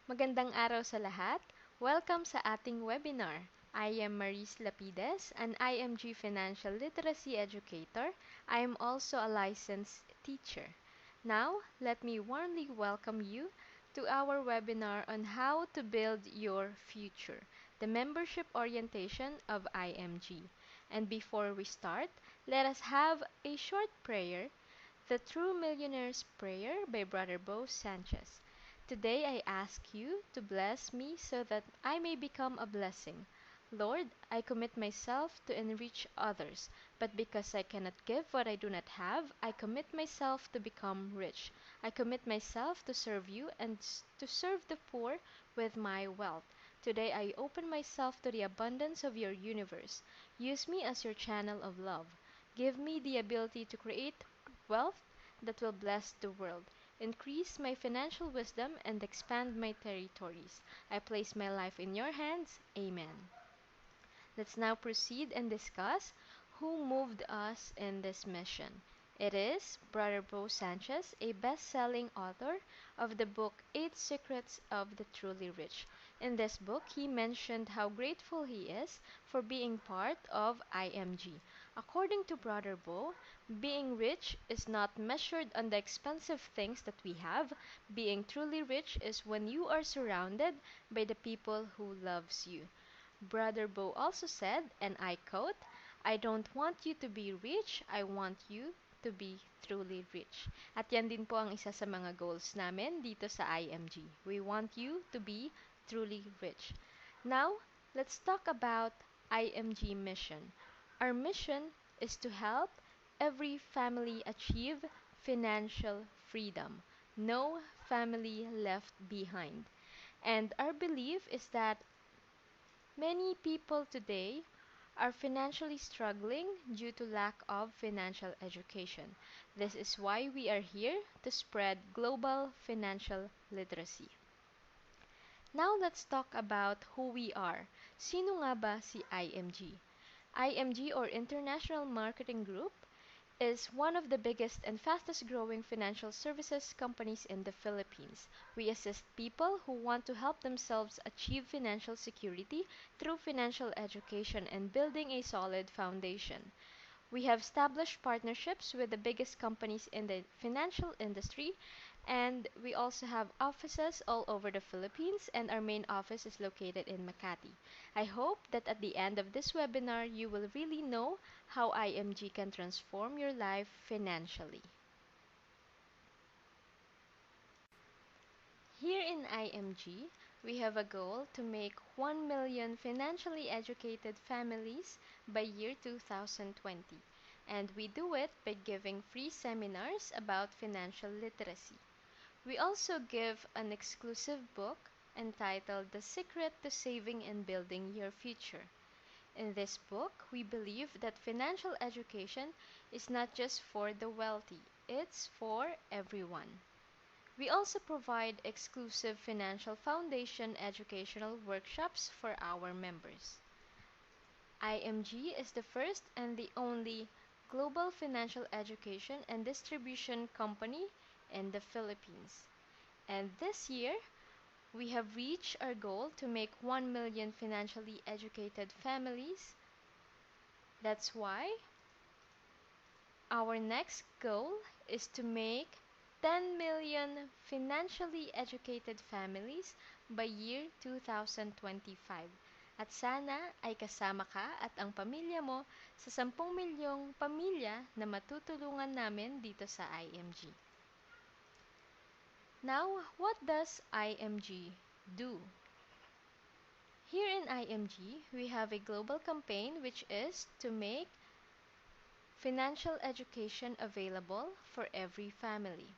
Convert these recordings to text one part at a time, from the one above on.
Magandang araw sa lahat. Welcome sa ating webinar. I am Maris Lapides, an IMG Financial Literacy Educator. I am also a licensed teacher. Now, let me warmly welcome you to our webinar on how to build your future, the membership orientation of IMG. And before we start, let us have a short prayer, the True Millionaire's Prayer by Brother Bo Sanchez. Today I ask you to bless me so that I may become a blessing. Lord, I commit myself to enrich others, but because I cannot give what I do not have, I commit myself to become rich. I commit myself to serve you and to serve the poor with my wealth. Today I open myself to the abundance of your universe. Use me as your channel of love. Give me the ability to create wealth that will bless the world. Increase my financial wisdom and expand my territories. I place my life in your hands. Amen. Let's now proceed and discuss who moved us in this mission. It is Brother Bo Sanchez, a best-selling author of the book 8 Secrets of the Truly Rich. In this book, he mentioned how grateful he is for being part of IMG. According to Brother Bo, being rich is not measured on the expensive things that we have. Being truly rich is when you are surrounded by the people who loves you. Brother Bo also said, and I quote, "I don't want you to be rich, I want you to be truly rich." At yan din po ang isa sa mga goals namin dito sa IMG. We want you to be truly rich. Now, let's talk about IMG mission. Our mission is to help every family achieve financial freedom. No family left behind. And our belief is that many people today are financially struggling due to lack of financial education. This is why we are here to spread global financial literacy. Now let's talk about who we are. Sino nga ba si IMG? IMG or International Marketing Group is one of the biggest and fastest growing financial services companies in the Philippines. We assist people who want to help themselves achieve financial security through financial education and building a solid foundation. We have established partnerships with the biggest companies in the financial industry, and we also have offices all over the Philippines, and our main office is located in Makati. I hope that at the end of this webinar, you will really know how IMG can transform your life financially. Here in IMG, we have a goal to make 1 million financially educated families by year 2020. And we do it by giving free seminars about financial literacy. We also give an exclusive book entitled The Secret to Saving and Building Your Future. In this book, we believe that financial education is not just for the wealthy, it's for everyone. We also provide exclusive financial foundation educational workshops for our members. IMG is the first and the only global financial education and distribution company in the Philippines. And this year, we have reached our goal to make 1 million financially educated families. That's why our next goal is to make 10 million financially educated families by year 2025. At sana ay kasama ka at ang pamilya mo sa 10 milyong pamilya na matutulungan namin dito sa IMG. Now, what does IMG do? Here in IMG, we have a global campaign which is to make financial education available for every family.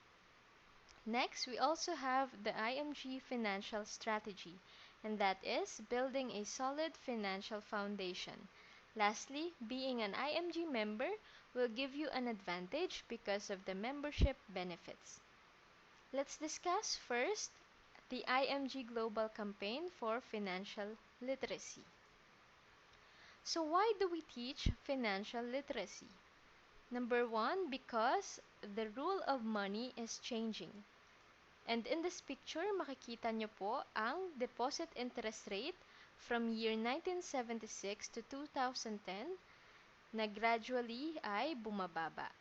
Next, we also have the IMG Financial Strategy, and that is building a solid financial foundation. Lastly, being an IMG member will give you an advantage because of the membership benefits. Let's discuss first the IMG Global Campaign for Financial Literacy. So why do we teach financial literacy? Number one, because the rule of money is changing. And in this picture, makikita nyo po ang deposit interest rate from year 1976 to 2010 na gradually ay bumababa.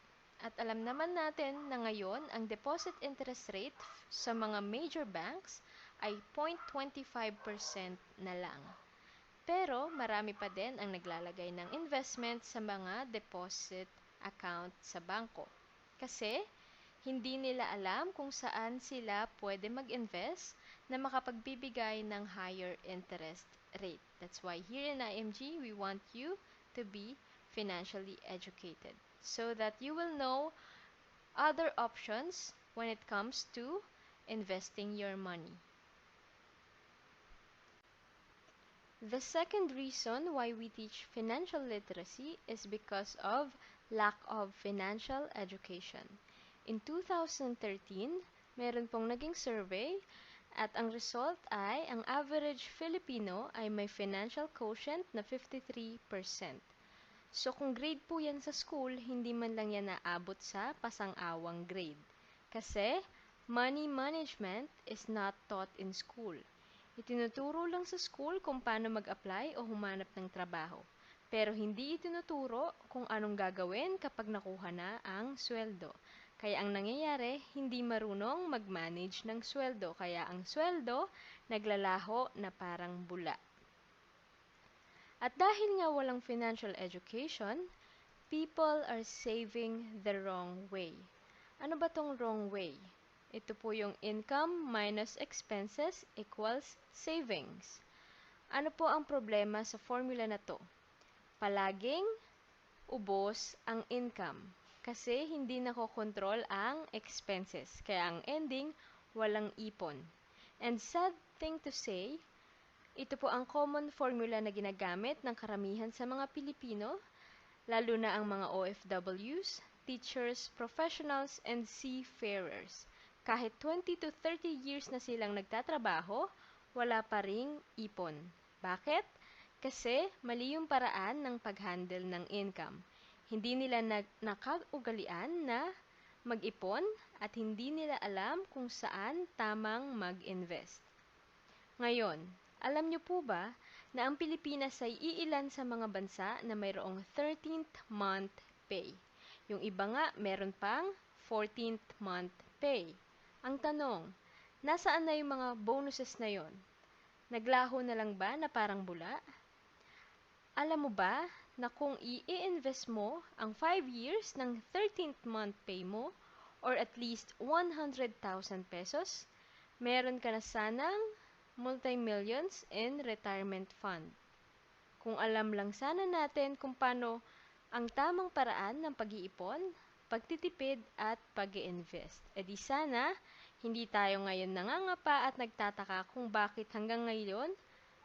At alam naman natin na ngayon ang deposit interest rate sa mga major banks ay 0.25% na lang. Pero marami pa din ang naglalagay ng investment sa mga deposit account sa bangko. Kasi hindi nila alam kung saan sila pwede mag-invest na makapagbibigay ng higher interest rate. That's why here in IMG, we want you to be financially educated so that you will know other options when it comes to investing your money. The second reason why we teach financial literacy is because of lack of financial education. In 2013, meron pong naging survey at ang result ay ang average Filipino ay may financial quotient na 53%. So kung grade po yan sa school, hindi man lang yan naabot sa pasang-awang grade. Kasi money management is not taught in school. Itinuturo lang sa school kung paano mag-apply o humanap ng trabaho. Pero hindi itinuturo kung anong gagawin kapag nakuha na ang sweldo. Kaya ang nangyayari, hindi marunong mag-manage ng sweldo. Kaya ang sweldo, naglalaho na parang bula. At dahil nga walang financial education, people are saving the wrong way. Ano ba tong wrong way? Ito po yung income minus expenses equals savings. Ano po ang problema sa formula na to? Palaging ubos ang income kasi hindi nakokontrol ang expenses. Kaya ang ending, walang ipon. And sad thing to say, ito po ang common formula na ginagamit ng karamihan sa mga Pilipino, lalo na ang mga OFWs, teachers, professionals, and seafarers. Kahit 20 to 30 years na silang nagtatrabaho, wala pa ring ipon. Bakit? Kasi mali yung paraan ng pag-handle ng income. Hindi nila nakaugalian na mag-ipon at hindi nila alam kung saan tamang mag-invest. Ngayon, alam niyo po ba na ang Pilipinas ay iilan sa mga bansa na mayroong 13th month pay? Yung iba nga, meron pang 14th month pay. Ang tanong, nasaan na yung mga bonuses na yon? Naglaho na lang ba na parang bula? Alam mo ba na kung i-invest mo ang 5 years ng 13th month pay mo or at least 100,000 pesos, meron ka na sanang multi-millions in retirement fund. Kung alam lang sana natin kung paano ang tamang paraan ng pag-iipon, pagtitipid at pag-i-invest. E di sana, hindi tayo ngayon nangangapa at nagtataka kung bakit hanggang ngayon,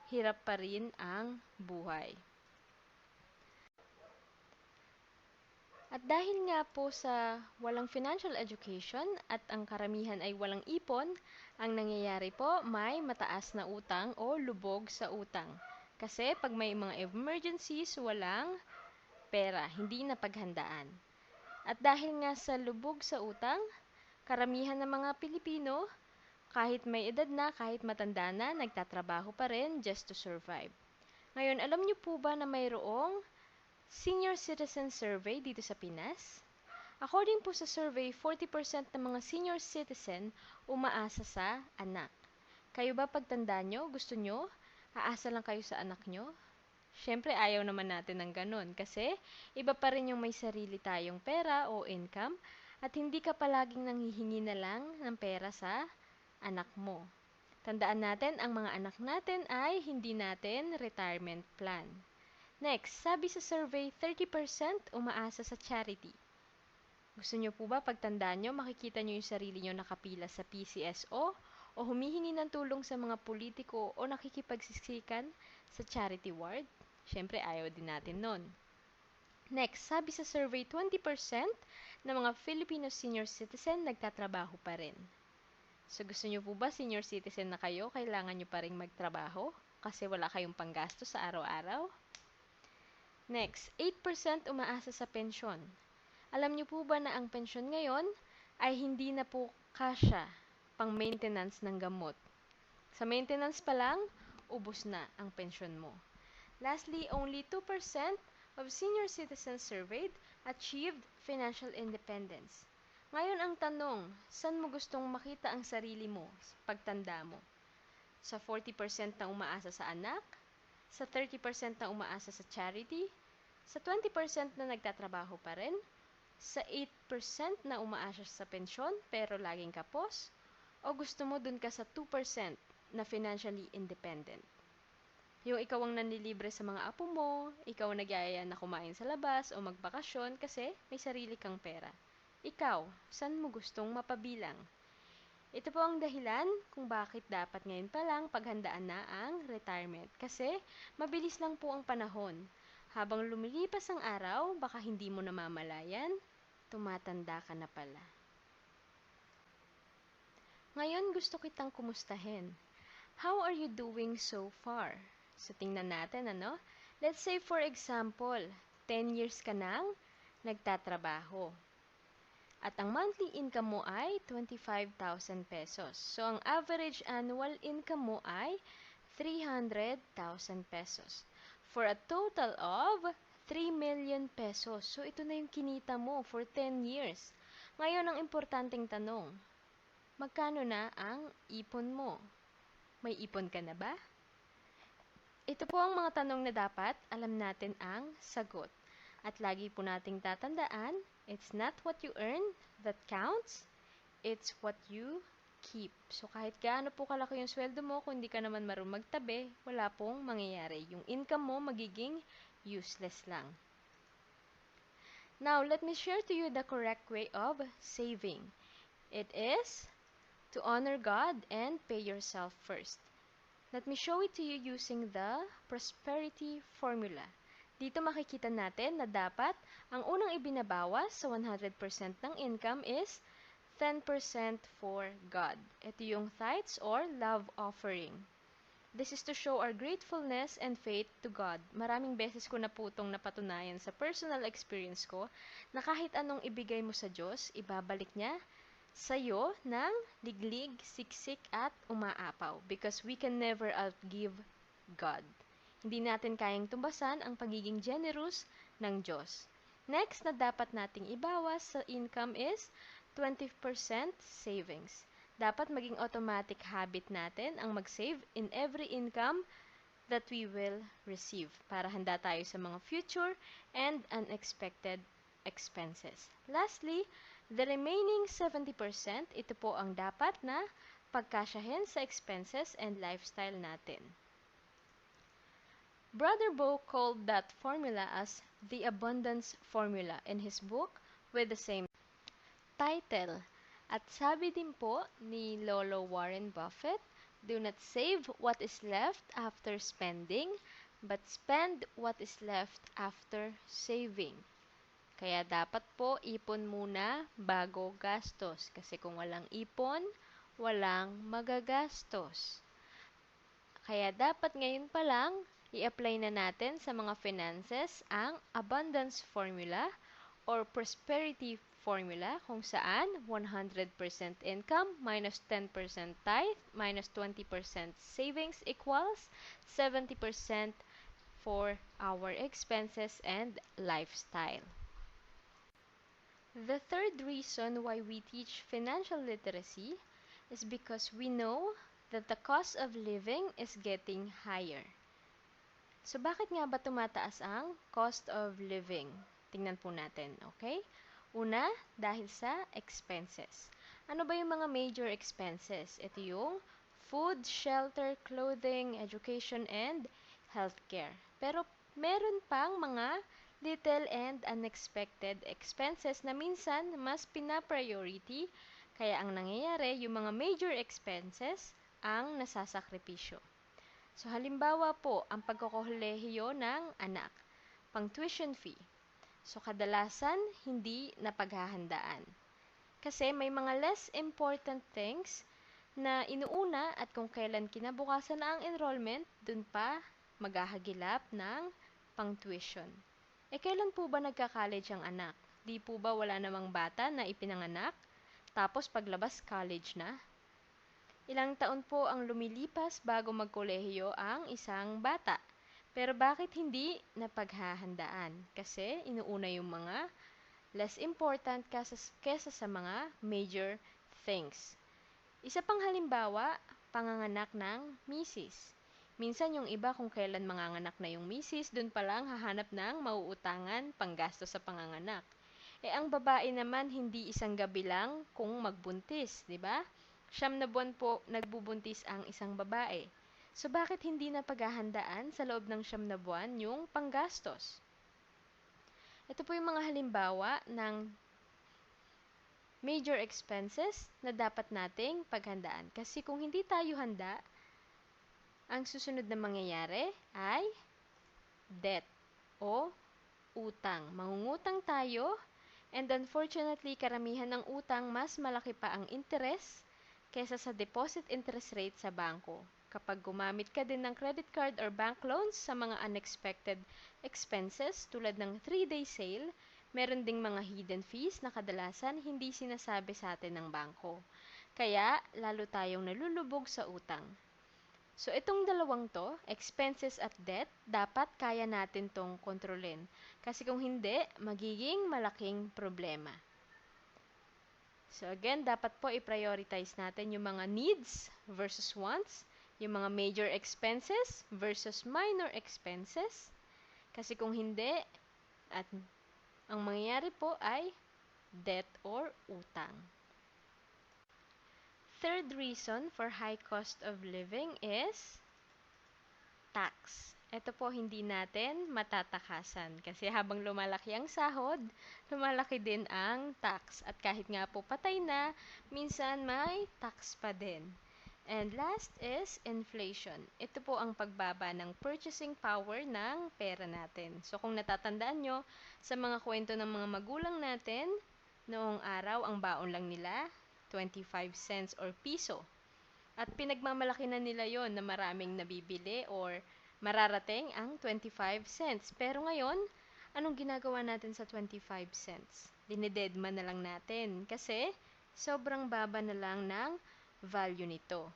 hirap pa rin ang buhay. At dahil nga po sa walang financial education at ang karamihan ay walang ipon, ang nangyayari po may mataas na utang o lubog sa utang. Kasi pag may mga emergencies, walang pera, hindi na paghandaan. At dahil nga sa lubog sa utang, karamihan ng mga Pilipino, kahit may edad na, kahit matanda na, nagtatrabaho pa rin just to survive. Ngayon, alam niyo po ba na mayroong senior citizen survey dito sa Pinas? According po sa survey, 40% ng mga senior citizen umaasa sa anak. Kayo ba pagtanda nyo, gusto nyo, aasa lang kayo sa anak nyo? Siyempre, ayaw naman natin ng ganun kasi iba pa rin yung may sarili tayong pera o income at hindi ka palaging nanghihingi na lang ng pera sa anak mo. Tandaan natin, ang mga anak natin ay hindi natin retirement plan. Next, sabi sa survey, 30% umaasa sa charity. Gusto nyo po ba pagtandaan nyo, makikita nyo yung sarili nyo nakapila sa PCSO o humihingi ng tulong sa mga politiko o nakikipagsisikan sa charity ward? Siyempre, ayaw din natin nun. Next, sabi sa survey, 20% ng mga Filipino senior citizen nagtatrabaho pa rin. So, gusto nyo po ba senior citizen na kayo, kailangan nyo pa rin magtrabaho kasi wala kayong panggasto sa araw-araw? Next, 8% umaasa sa pensyon. Alam nyo po ba na ang pensyon ngayon ay hindi na po kasya pang maintenance ng gamot. Sa maintenance pa lang, ubos na ang pensyon mo. Lastly, only 2% of senior citizens surveyed achieved financial independence. Ngayon ang tanong, saan mo gustong makita ang sarili mo sa pagtanda mo? Sa 40% na umaasa sa anak? Sa 30% na umaasa sa charity? Sa 20% na nagtatrabaho pa rin? Sa 8% na umaasa sa pensyon pero laging kapos? O gusto mo dun ka sa 2% na financially independent? Yung ikaw ang nanlilibre sa mga apo mo, ikaw ang nagyayaya na kumain sa labas o magbakasyon kasi may sarili kang pera. Ikaw, saan mo gustong mapabilang? Ito po ang dahilan kung bakit dapat ngayon pa lang paghandaan na ang retirement. Kasi mabilis lang po ang panahon. Habang lumilipas ang araw, baka hindi mo namamalayan, tumatanda ka na pala. Ngayon gusto kitang kumustahin. How are you doing so far? So, tingnan natin, ano? Let's say, for example, 10 years ka nang nagtatrabaho. At ang monthly income mo ay 25,000 pesos. So, ang average annual income mo ay 300,000 pesos. For a total of 3 million pesos. So, ito na yung kinita mo for 10 years. Ngayon, ang importanteng tanong, magkano na ang ipon mo? May ipon ka na ba? Ito po ang mga tanong na dapat alam natin ang sagot. At lagi po nating tatandaan, it's not what you earn that counts, it's what you keep. So kahit gaano po kalaki yung sweldo mo, kung hindi ka naman marunong magtabi, wala pong mangyayari. Yung income mo magiging useless lang. Now, let me share to you the correct way of saving. It is to honor God and pay yourself first. Let me show it to you using the prosperity formula. Dito makikita natin na dapat ang unang ibinabawas sa 100% ng income is 10% for God. Ito yung tithes or love offering. This is to show our gratefulness and faith to God. Maraming beses ko na po itong napatunayan sa personal experience ko na kahit anong ibigay mo sa Diyos, ibabalik niya sa'yo ng liglig, siksik at umaapaw because we can never outgive God. Hindi natin kayang tumbasan ang pagiging generous ng Diyos. Next na dapat nating ibawas sa income is 20% savings. Dapat maging automatic habit natin ang mag-save in every income that we will receive para handa tayo sa mga future and unexpected expenses. Lastly, the remaining 70%, ito po ang dapat na pagkasyahin sa expenses and lifestyle natin. Brother Bo called that formula as the abundance formula in his book with the same title. At sabi din po ni Lolo Warren Buffett, do not save what is left after spending, but spend what is left after saving. Kaya dapat po ipon muna bago gastos. Kasi kung walang ipon, walang magagastos. Kaya dapat ngayon pa lang, i-apply na natin sa mga finances ang abundance formula or prosperity formula kung saan 100% income minus 10% tithe minus 20% savings equals 70% for our expenses and lifestyle. The third reason why we teach financial literacy is because we know that the cost of living is getting higher. So, bakit nga ba tumataas ang cost of living? Tingnan po natin, okay? Una, dahil sa expenses. Ano ba yung mga major expenses? Ito yung food, shelter, clothing, education, and healthcare. Pero meron pang mga little and unexpected expenses na minsan mas pinapriority. Kaya ang nangyayari, yung mga major expenses ang nasasakripisyo. So, halimbawa po, ang pagkokolehiyo ng anak, pang tuition fee. So, kadalasan, hindi napaghahandaan. Kasi may mga less important things na inuuna at kung kailan kinabukasan na ang enrollment, dun pa maghahagilap ng pang tuition. Kailan po ba nagka-college ang anak? Di po ba wala namang bata na ipinanganak? Tapos paglabas college na? Ilang taon po ang lumilipas bago magkolehiyo ang isang bata. Pero bakit hindi napaghahandaan? Kasi inuuna yung mga less important kesa sa mga major things. Isa pang halimbawa, panganganak ng misis. Minsan yung iba kung kailan manganganak na yung misis, dun pa lang hahanap ng mauutangan panggasto sa panganganak. Ang babae naman hindi isang gabi lang kung magbuntis, di ba? 9 na buwan po nagbubuntis ang isang babae. So bakit hindi na paghahandaan sa loob ng 9 na buwan yung panggastos? Ito po yung mga halimbawa ng major expenses na dapat nating paghandaan. Kasi kung hindi tayo handa, ang susunod na mangyayari ay debt o utang. Mangungutang tayo and unfortunately, karamihan ng utang mas malaki pa ang interest kesa sa deposit interest rate sa bangko. Kapag gumamit ka din ng credit card or bank loans sa mga unexpected expenses tulad ng 3-day sale, meron ding mga hidden fees na kadalasan hindi sinasabi sa atin ng bangko. Kaya, lalo tayong nalulubog sa utang. So, itong dalawang to, expenses at debt, dapat kaya natin tong kontrolin. Kasi kung hindi, magiging malaking problema. So, again, dapat po i-prioritize natin yung mga needs versus wants, yung mga major expenses versus minor expenses. Kasi kung hindi, at ang mangyayari po ay debt or utang. Third reason for high cost of living is tax. Ito po hindi natin matatakasan kasi habang lumalaki ang sahod, lumalaki din ang tax. At kahit nga po patay na, minsan may tax pa din. And last is inflation. Ito po ang pagbaba ng purchasing power ng pera natin. So kung natatandaan nyo, sa mga kwento ng mga magulang natin, noong araw ang baon lang nila 25 cents or piso. At pinagmamalaki na nila yon na maraming nabibili or mararating ang 25 cents. Pero ngayon, anong ginagawa natin sa 25 cents? Dinededma na lang natin kasi sobrang baba na lang ng value nito.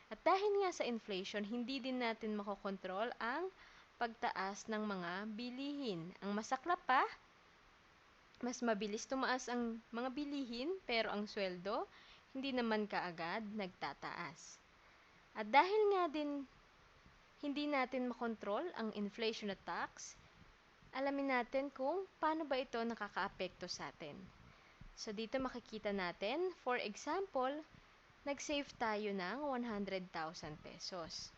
At dahil nga sa inflation, hindi din natin makokontrol ang pagtaas ng mga bilihin. Ang masaklap pa, mas mabilis tumaas ang mga bilihin pero ang sweldo hindi naman kaagad nagtataas. At dahil nga din hindi natin makontrol ang inflation at tax, alamin natin kung paano ba ito nakakaapekto sa atin. So dito makikita natin, for example, nag-save tayo ng 100,000 pesos.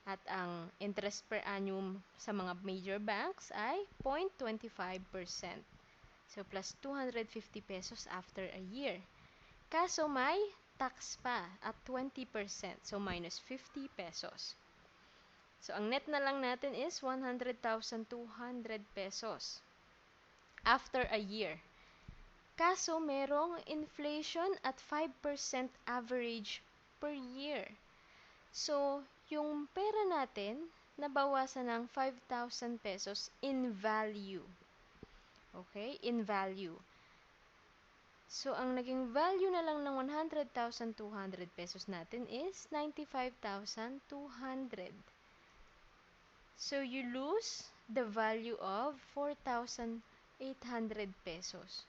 At ang interest per annum sa mga major banks ay 0.25%. So, plus 250 pesos after a year. Kaso may tax pa at 20%. So, minus 50 pesos. So, ang net na lang natin is 100,200 pesos after a year. Kaso, merong inflation at 5% average per year. So, yung pera natin, nabawasan ng 5,000 pesos in value. Okay? In value. So, ang naging value na lang ng 100,200 pesos natin is 95,200. So, you lose the value of 4,800 pesos.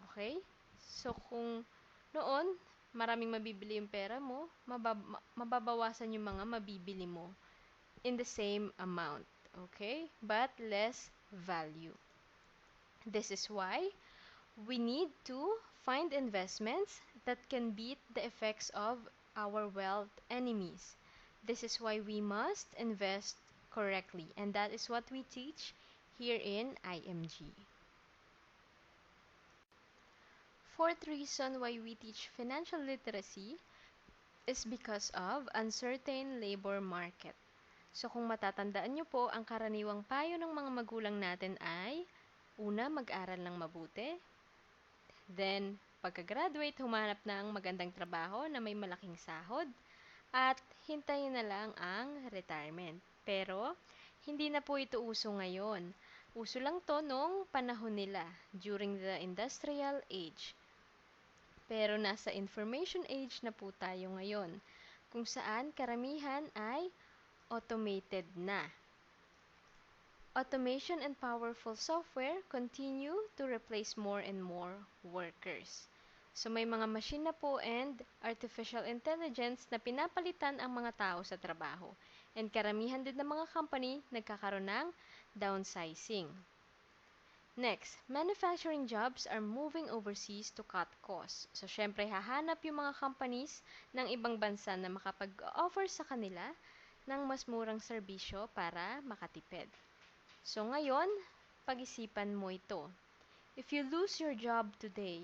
Okay? So, kung noon, maraming mabibili yung pera mo, mababawasan yung mga mabibili mo in the same amount. Okay? But less value. This is why we need to find investments that can beat the effects of our wealth enemies. This is why we must invest correctly, and that is what we teach here in IMG. Fourth reason why we teach financial literacy is because of uncertain labor market. So kung matatandaan nyo po, ang karaniwang payo ng mga magulang natin ay una, mag-aral ng mabuti. Then, pagka-graduate, humanap ng magandang trabaho na may malaking sahod. At hintayin na lang ang retirement. Pero, hindi na po ito uso ngayon. Uso lang to nung panahon nila, during the industrial age. Pero nasa information age na po tayo ngayon, kung saan karamihan ay automated na. Automation and powerful software continue to replace more and more workers. So may mga machine na po and artificial intelligence na pinapalitan ang mga tao sa trabaho. And karamihan din ng mga company nagkakaroon ng downsizing. Next, manufacturing jobs are moving overseas to cut costs. So syempre hahanap yung mga companies ng ibang bansa na makapag-offer sa kanila ng mas murang serbisyo para makatipid. So ngayon, pag-isipan mo ito. If you lose your job today,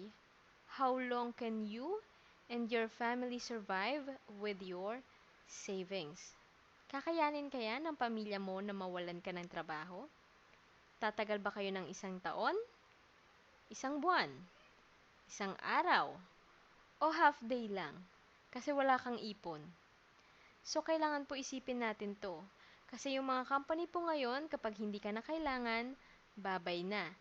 how long can you and your family survive with your savings? Kakayanin kaya ng pamilya mo na mawalan ka ng trabaho? Tatagal ba kayo ng isang taon? Isang buwan? Isang araw? O half day lang? Kasi wala kang ipon. So, kailangan po isipin natin to. Kasi yung mga company po ngayon, kapag hindi ka na kailangan, babay na.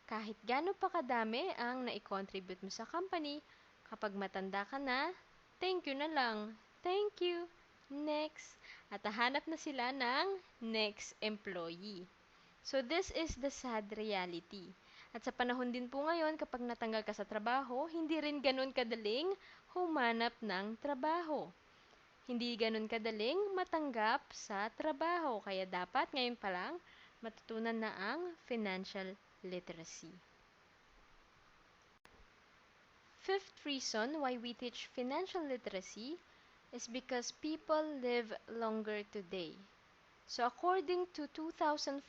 Kahit gaano pa kadami ang nai-contribute mo sa company, kapag matanda ka na, thank you na lang. Thank you. Next. At hahanap na sila ng next employee. So, this is the sad reality. At sa panahon din po ngayon, kapag natanggal ka sa trabaho, hindi rin ganun kadaling humanap ng trabaho. Hindi ganun kadaling matanggap sa trabaho. Kaya dapat ngayon pa lang matutunan na ang financial literacy. Fifth reason why we teach financial literacy is because people live longer today. So according to 2014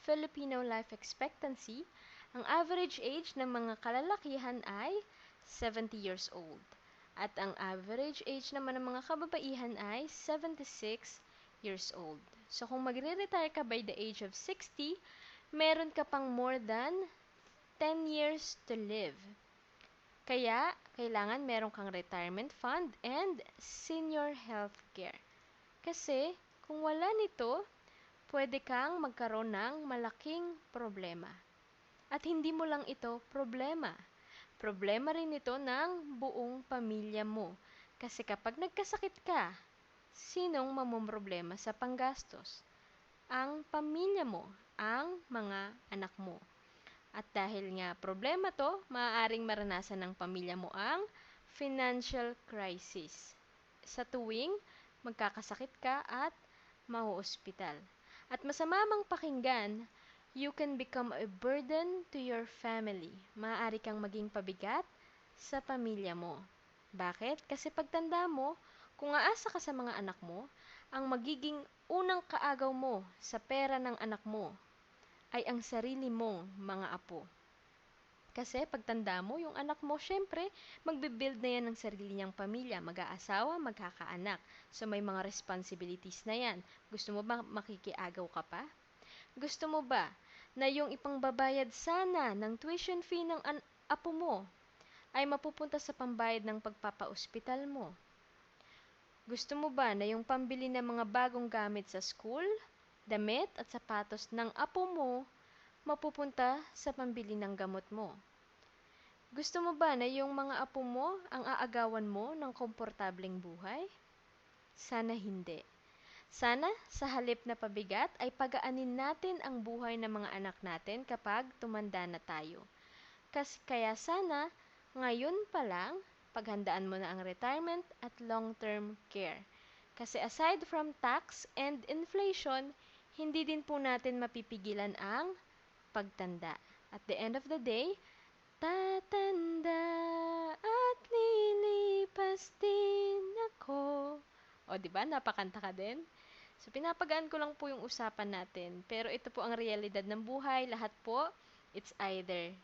Filipino life expectancy, ang average age ng mga kalalakihan ay 70 years old. At ang average age naman ng mga kababaihan ay 76 years old. So kung magre-retire ka by the age of 60, meron ka pang more than 10 years to live. Kaya, kailangan meron kang retirement fund and senior health care. Kasi, kung wala nito, pwede kang magkaroon ng malaking problema. At hindi mo lang ito problema. Problema rin ito ng buong pamilya mo. Kasi kapag nagkasakit ka, sinong mamomroblema sa panggastos? Ang pamilya mo, ang mga anak mo. At dahil nga problema to, maaaring maranasan ng pamilya mo ang financial crisis. Sa tuwing magkakasakit ka at mahuospital. At masama mang pakinggan, you can become a burden to your family. Maaari kang maging pabigat sa pamilya mo. Bakit? Kasi pagtanda mo, kung aasa ka sa mga anak mo, ang magiging unang kaagaw mo sa pera ng anak mo ay ang sarili mong mga apo. Kasi pagtanda mo, yung anak mo, syempre, magbe-build na yan ng sarili niyang pamilya, mag-aasawa, magkakaanak. So may mga responsibilities na yan. Gusto mo ba makikiagaw ka pa? Gusto mo ba na yung ipangbabayad sana ng tuition fee ng apo mo ay mapupunta sa pambayad ng pagpapa-ospital mo? Gusto mo ba na yung pambili ng mga bagong gamit sa school, damit at sapatos ng apo mo mapupunta sa pambili ng gamot mo? Gusto mo ba na yung mga apo mo ang aagawan mo ng komportableng buhay? Sana hindi. Sana sa halip na pabigat ay pagaanin natin ang buhay ng mga anak natin kapag tumanda na tayo. Kaya sana ngayon pa lang paghandaan mo na ang retirement at long-term care. Kasi aside from tax and inflation, hindi din po natin mapipigilan ang pagtanda. At the end of the day, tatanda at lilipas din ako. O, di ba? Napakanta ka din. So, pinapagaan ko lang po yung usapan natin. Pero ito po ang realidad ng buhay. Lahat po, it's either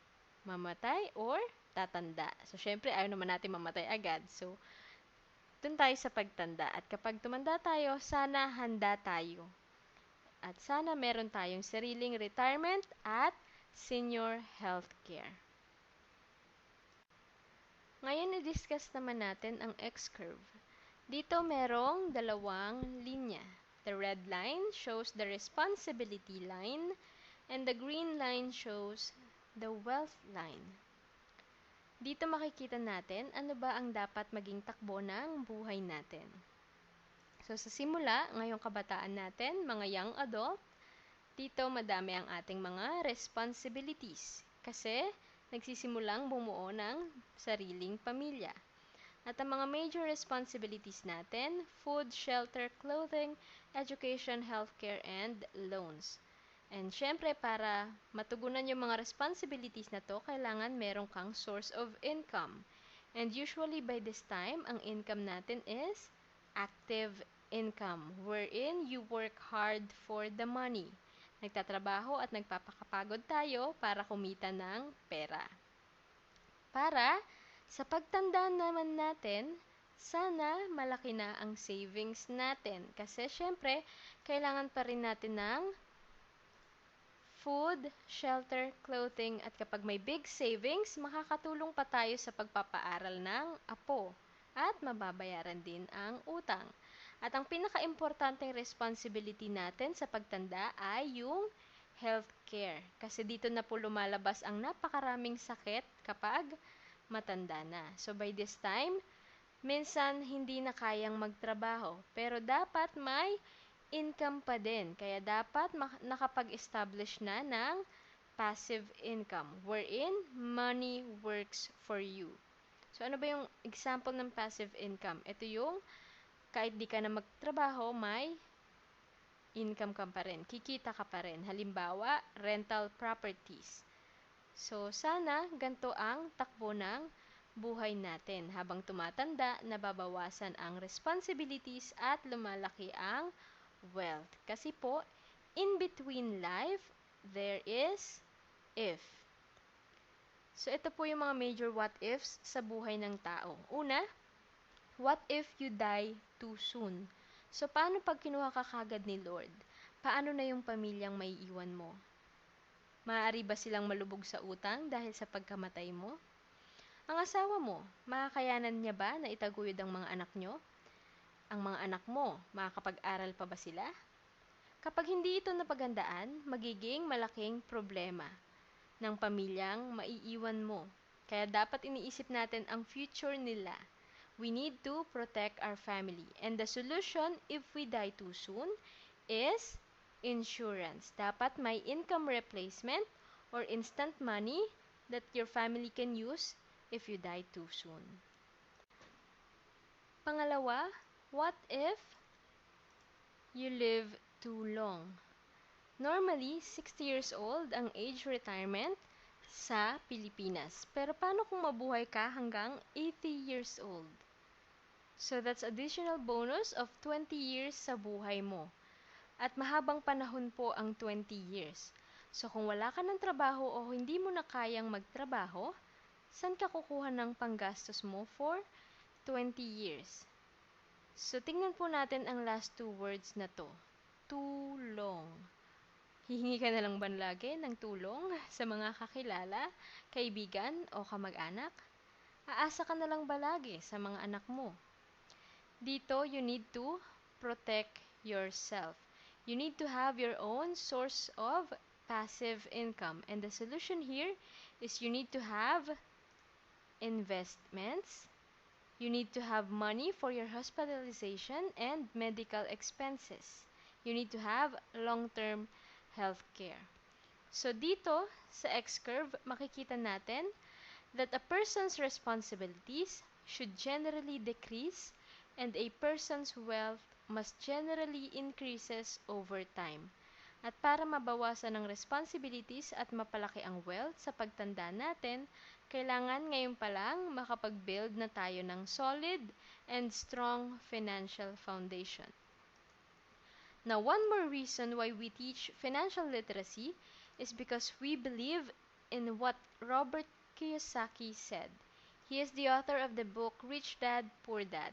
mamatay or tatanda. So, syempre, ayaw naman natin mamatay agad. So, dun tayo sa pagtanda. At kapag tumanda tayo, sana handa tayo. At sana meron tayong sariling retirement at senior health care. Ngayon, i-discuss naman natin ang X-curve. Dito merong dalawang linya. The red line shows the responsibility line and the green line shows the wealth line. Dito makikita natin ano ba ang dapat maging takbo ng buhay natin. So sa simula, ngayong kabataan natin, mga young adult, dito madami ang ating mga responsibilities kasi nagsisimulang bumuo ng sariling pamilya. At ang mga major responsibilities natin, food, shelter, clothing, education, healthcare, and loans. And syempre, para matugunan yung mga responsibilities na to, kailangan meron kang source of income. And usually by this time, ang income natin is active income, wherein you work hard for the money. Nagtatrabaho at nagpapakapagod tayo para kumita ng pera. Para sa pagtanda naman natin, sana malaki na ang savings natin. Kasi syempre, kailangan pa rin natin ng food, shelter, clothing, at kapag may big savings, makakatulong pa tayo sa pagpapaaral ng apo at mababayaran din ang utang. At ang pinaka-importanteng responsibility natin sa pagtanda ay yung healthcare. Kasi dito na po lumalabas ang napakaraming sakit kapag matanda na. So by this time, minsan hindi na kayang magtrabaho. Pero dapat may income pa din. Kaya dapat nakapag-establish na ng passive income wherein money works for you. So ano ba yung example ng passive income? Ito yung kahit di ka na magtrabaho, may income ka pa rin. Kikita ka pa rin. Halimbawa, rental properties. So sana ganito ang takbo ng buhay natin. Habang tumatanda, nababawasan ang responsibilities at lumalaki ang wealth. Kasi po, in between life, there is if. So, ito po yung mga major what ifs sa buhay ng tao. Una, what if you die too soon? So, paano pag kinuha ka kagad ni Lord? Paano na yung pamilyang maiiwan mo? Maaari ba silang malubog sa utang dahil sa pagkamatay mo? Ang asawa mo, makakayanan niya ba na itaguyod ang mga anak nyo? Ang mga anak mo, makakapag-aral pa ba sila? Kapag hindi ito napagandaan, magiging malaking problema ng pamilyang maiiwan mo. Kaya dapat iniisip natin ang future nila. We need to protect our family. And the solution, if we die too soon, is insurance. Dapat may income replacement or instant money that your family can use if you die too soon. Pangalawa, what if you live too long? Normally, 60 years old ang age retirement sa Pilipinas. Pero paano kung mabuhay ka hanggang 80 years old? So that's additional bonus of 20 years sa buhay mo. At mahabang panahon po ang 20 years. So kung wala ka ng trabaho o hindi mo na kayang magtrabaho, saan ka kukuha ng panggastos mo for 20 years? So tingnan po natin ang last two words na to. Too long. Hihingi ka na lang ba lagi ng tulong sa mga kakilala, kaibigan o kamag-anak? Aasa ka na lang ba lagi sa mga anak mo? Dito, you need to protect yourself. You need to have your own source of passive income. And the solution here is you need to have investments. You need to have money for your hospitalization and medical expenses. You need to have long-term healthcare. So dito sa X-curve, makikita natin that a person's responsibilities should generally decrease and a person's wealth must generally increases over time. At para mabawasan ang responsibilities at mapalaki ang wealth sa pagtanda natin, kailangan ngayon pa lang makapag-build na tayo ng solid and strong financial foundation. Now, one more reason why we teach financial literacy is because we believe in what Robert Kiyosaki said. He is the author of the book Rich Dad, Poor Dad.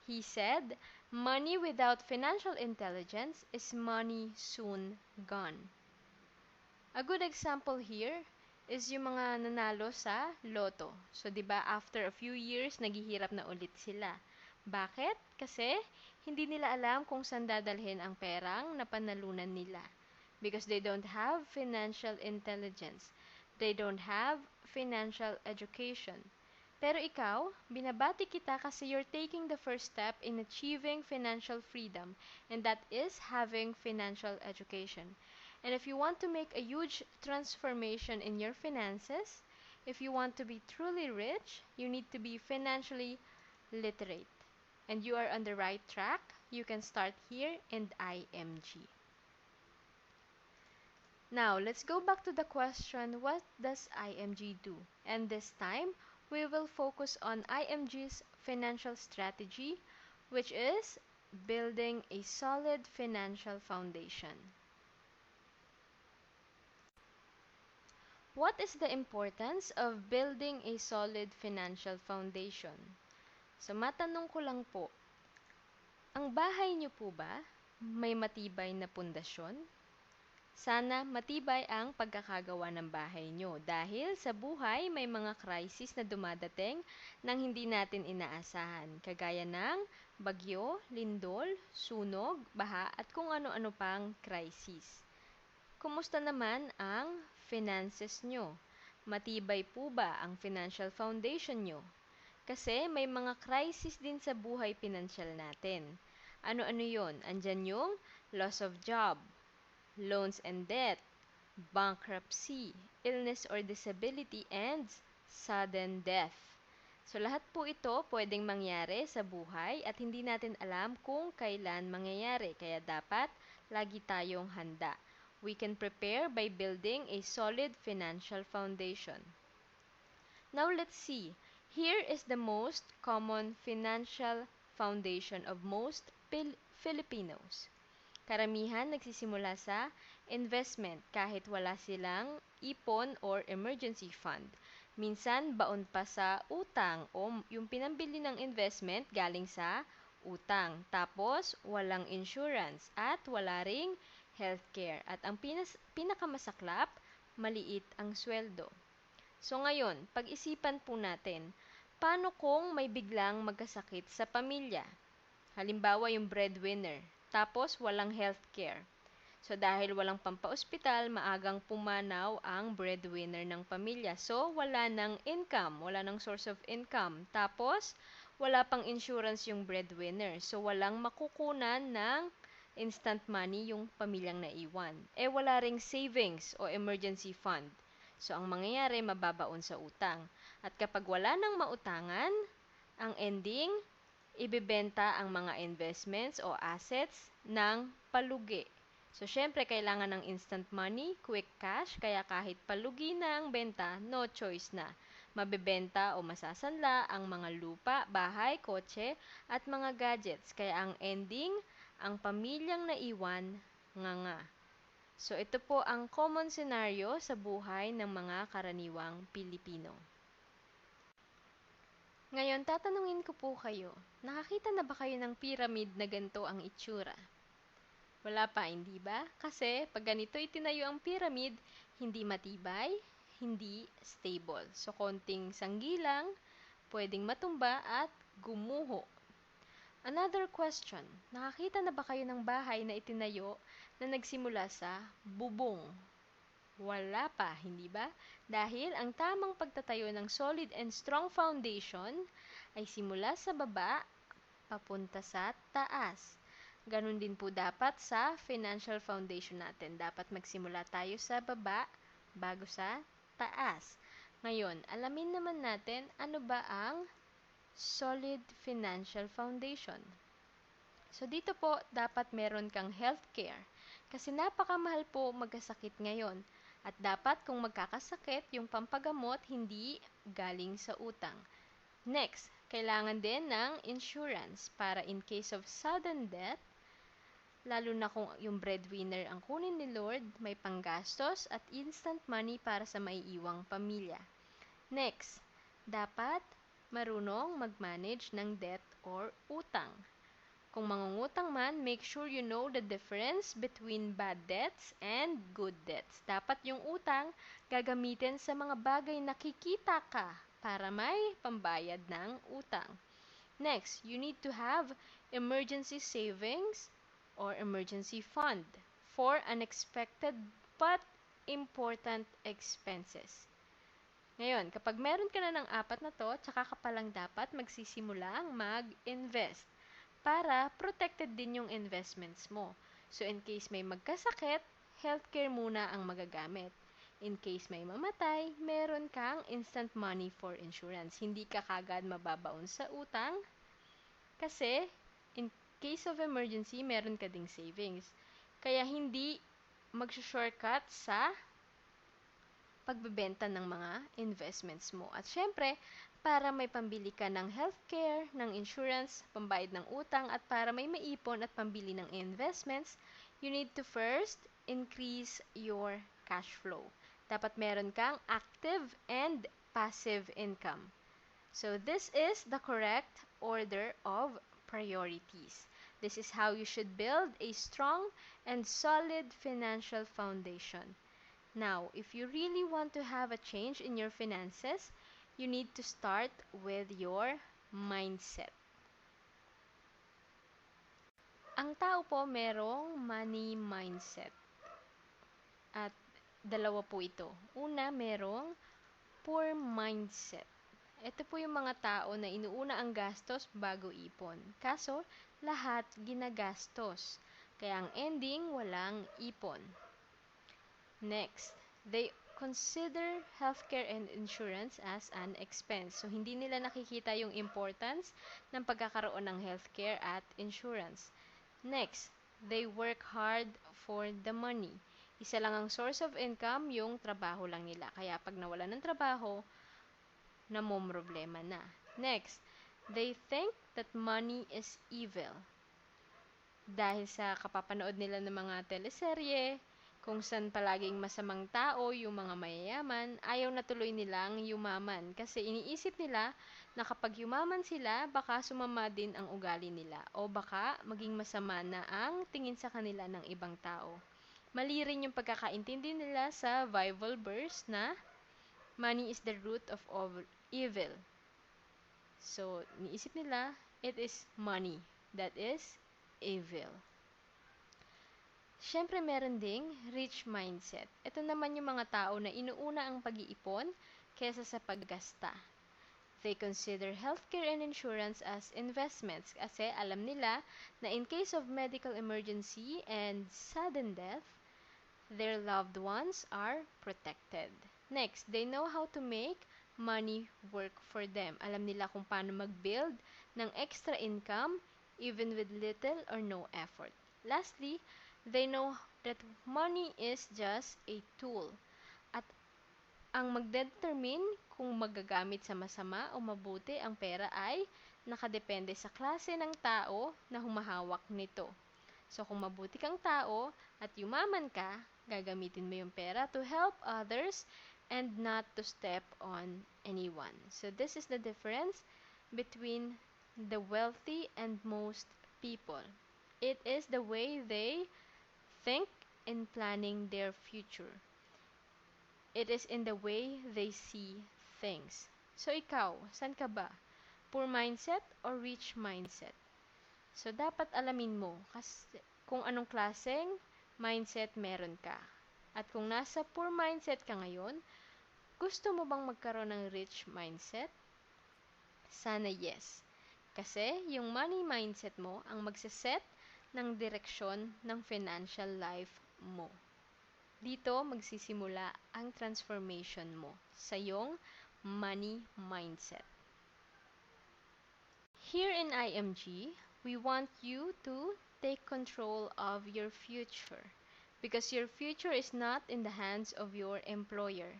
He said, "Money without financial intelligence is money soon gone." A good example here is yung mga nanalo sa loto. So, 'di ba, after a few years, naghihirap na ulit sila. Bakit? Kasi hindi nila alam kung saan dadalhin ang perang napanalunan nila. Because they don't have financial intelligence. They don't have financial education. Pero ikaw, binabati kita kasi you're taking the first step in achieving financial freedom, and that is having financial education. And if you want to make a huge transformation in your finances, if you want to be truly rich, you need to be financially literate. And you are on the right track. You can start here in IMG. Now, let's go back to the question, what does IMG do? And this time, we will focus on IMG's financial strategy, which is building a solid financial foundation. What is the importance of building a solid financial foundation? So, matanong ko lang po, ang bahay niyo po ba may matibay na pundasyon? Sana matibay ang pagkakagawa ng bahay nyo dahil sa buhay may mga crisis na dumadating nang hindi natin inaasahan, kagaya ng bagyo, lindol, sunog, baha at kung ano-ano pang crisis. Kumusta naman ang finances nyo? Matibay po ba ang financial foundation nyo? Kasi may mga crisis din sa buhay pinansyal natin. Ano-ano yon? Andyan yung loss of job, loans and debt, bankruptcy, illness or disability, and sudden death. So lahat po ito pwedeng mangyari sa buhay at hindi natin alam kung kailan mangyayari, kaya dapat lagi tayong handa. We can prepare by building a solid financial foundation. Now let's see. Here is the most common financial foundation of most Filipinos. Karamihan nagsisimula sa investment kahit wala silang ipon or emergency fund. Minsan baon pa sa utang o yung pinambili ng investment galing sa utang. Tapos walang insurance at wala ring healthcare. At ang pinakamasaklap, maliit ang sweldo. So ngayon, pag-isipan po natin, paano kung may biglang magkasakit sa pamilya? Halimbawa yung breadwinner, tapos walang healthcare. So dahil walang pampaospital, maagang pumanaw ang breadwinner ng pamilya. So wala ng income, wala ng source of income. Tapos wala pang insurance yung breadwinner. So walang makukunan ng instant money yung pamilyang naiwan. Wala ring savings o emergency fund. So, ang mangyayari, mababaon sa utang. At kapag wala nang mautangan, ang ending, ibebenta ang mga investments o assets ng palugi. So, syempre, kailangan ng instant money, quick cash, kaya kahit palugi na ang benta, no choice na. Mabebenta o masasanla ang mga lupa, bahay, kotse, at mga gadgets. Kaya ang ending, ang pamilyang naiwan, nga. So, ito po ang common scenario sa buhay ng mga karaniwang Pilipino. Ngayon, tatanungin ko po kayo, nakakita na ba kayo ng pyramid na ganito ang itsura? Wala pa, hindi ba? Kasi pag ganito itinayo ang pyramid, hindi matibay, hindi stable. So, konting sanggilang, pwedeng matumba at gumuho. Another question, nakakita na ba kayo ng bahay na itinayo na nagsimula sa bubong? Wala pa, hindi ba? Dahil ang tamang pagtatayo ng solid and strong foundation ay simula sa baba, papunta sa taas. Ganon din po dapat sa financial foundation natin. Dapat magsimula tayo sa baba, bago sa taas. Ngayon, alamin naman natin ano ba ang solid financial foundation. So, dito po, dapat meron kang healthcare. Kasi napakamahal po magkasakit ngayon. At dapat kung magkakasakit, yung pampagamot hindi galing sa utang. Next, kailangan din ng insurance para in case of sudden death, lalo na kung yung breadwinner ang kunin ni Lord, may panggastos at instant money para sa maiiwang pamilya. Next, dapat marunong mag-manage ng debt or utang. Kung mangungutang man, make sure you know the difference between bad debts and good debts. Dapat yung utang gagamitin sa mga bagay na kikita ka para may pambayad ng utang. Next, you need to have emergency savings or emergency fund for unexpected but important expenses. Ngayon, kapag meron ka na ng apat na to, tsaka ka palang dapat magsisimulang mag-invest para protected din yung investments mo. So, in case may magkasakit, healthcare muna ang magagamit. In case may mamatay, meron kang instant money for insurance. Hindi ka kagad mababaon sa utang kasi in case of emergency, meron ka ding savings. Kaya hindi mag-shortcut sa pagbebenta ng mga investments mo. At syempre, para may pambili ka ng healthcare, ng insurance, pambayad ng utang, at para may maipon at pambili ng investments, you need to first increase your cash flow. Dapat meron kang active and passive income. So this is the correct order of priorities. This is how you should build a strong and solid financial foundation. Now, if you really want to have a change in your finances, you need to start with your mindset. Ang tao po merong money mindset. At dalawa po ito. Una, merong poor mindset. Ito po yung mga tao na inuuna ang gastos bago ipon. Kaso, lahat ginagastos. Kaya ang ending, walang ipon. Next, they consider healthcare and insurance as an expense. So, hindi nila nakikita yung importance ng pagkakaroon ng healthcare at insurance. Next, they work hard for the money. Isa lang ang source of income, yung trabaho lang nila. Kaya pag nawala ng trabaho, namomroblema na. Next, they think that money is evil. Dahil sa kapapanood nila ng mga teleserye, kung saan palaging masamang tao yung mga mayayaman, ayaw na tuloy nilang yumaman. Kasi iniisip nila na kapag yumaman sila, baka sumama din ang ugali nila. O baka maging masama na ang tingin sa kanila ng ibang tao. Mali rin yung pagkakaintindi nila sa Bible verse na money is the root of all evil. So, iniisip nila, it is money that is evil. Siyempre, meron ding rich mindset. Ito naman yung mga tao na inuuna ang pag-iipon kesa sa paggasta. They consider healthcare and insurance as investments kasi alam nila na in case of medical emergency and sudden death, their loved ones are protected. Next, they know how to make money work for them. Alam nila kung paano mag-build ng extra income even with little or no effort. Lastly, they know that money is just a tool. At ang magdetermine kung magagamit sa masama o mabuti ang pera ay nakadepende sa klase ng tao na humahawak nito. So, kung mabuti kang tao at yumaman ka, gagamitin mo yung pera to help others and not to step on anyone. So, this is the difference between the wealthy and most people. It is the way they think in planning their future. It is in the way they see things. So, ikaw, saan ka ba? Poor mindset or rich mindset? So, dapat alamin mo kasi kung anong klaseng mindset meron ka. At kung nasa poor mindset ka ngayon, gusto mo bang magkaroon ng rich mindset? Sana yes. Kasi yung money mindset mo ang magsaset ng direksyon ng financial life mo. Dito magsisimula ang transformation mo sa iyong money mindset. Here in IMG, we want you to take control of your future because your future is not in the hands of your employer.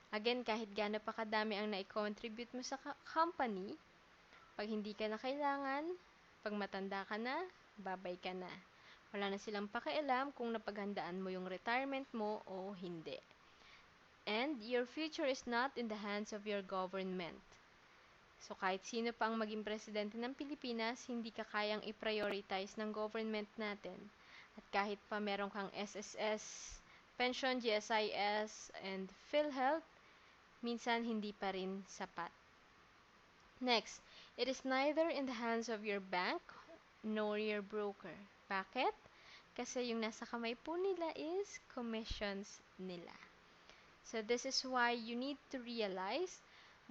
Again, kahit gaano pa kadami ang na-contribute mo sa company, pag hindi ka na kailangan, pag matanda ka na, babay ka na. Wala na silang pakialam kung napaghandaan mo yung retirement mo o hindi. And your future is not in the hands of your government. So, kahit sino pa ang maging presidente ng Pilipinas, hindi ka kayang i-prioritize ng government natin. At kahit pa meron kang SSS, pension, GSIS, and PhilHealth, minsan hindi pa rin sapat. Next, it is neither in the hands of your bank nor your broker. Bakit? Kasi yung nasa kamay po nila is commissions nila. So this is why you need to realize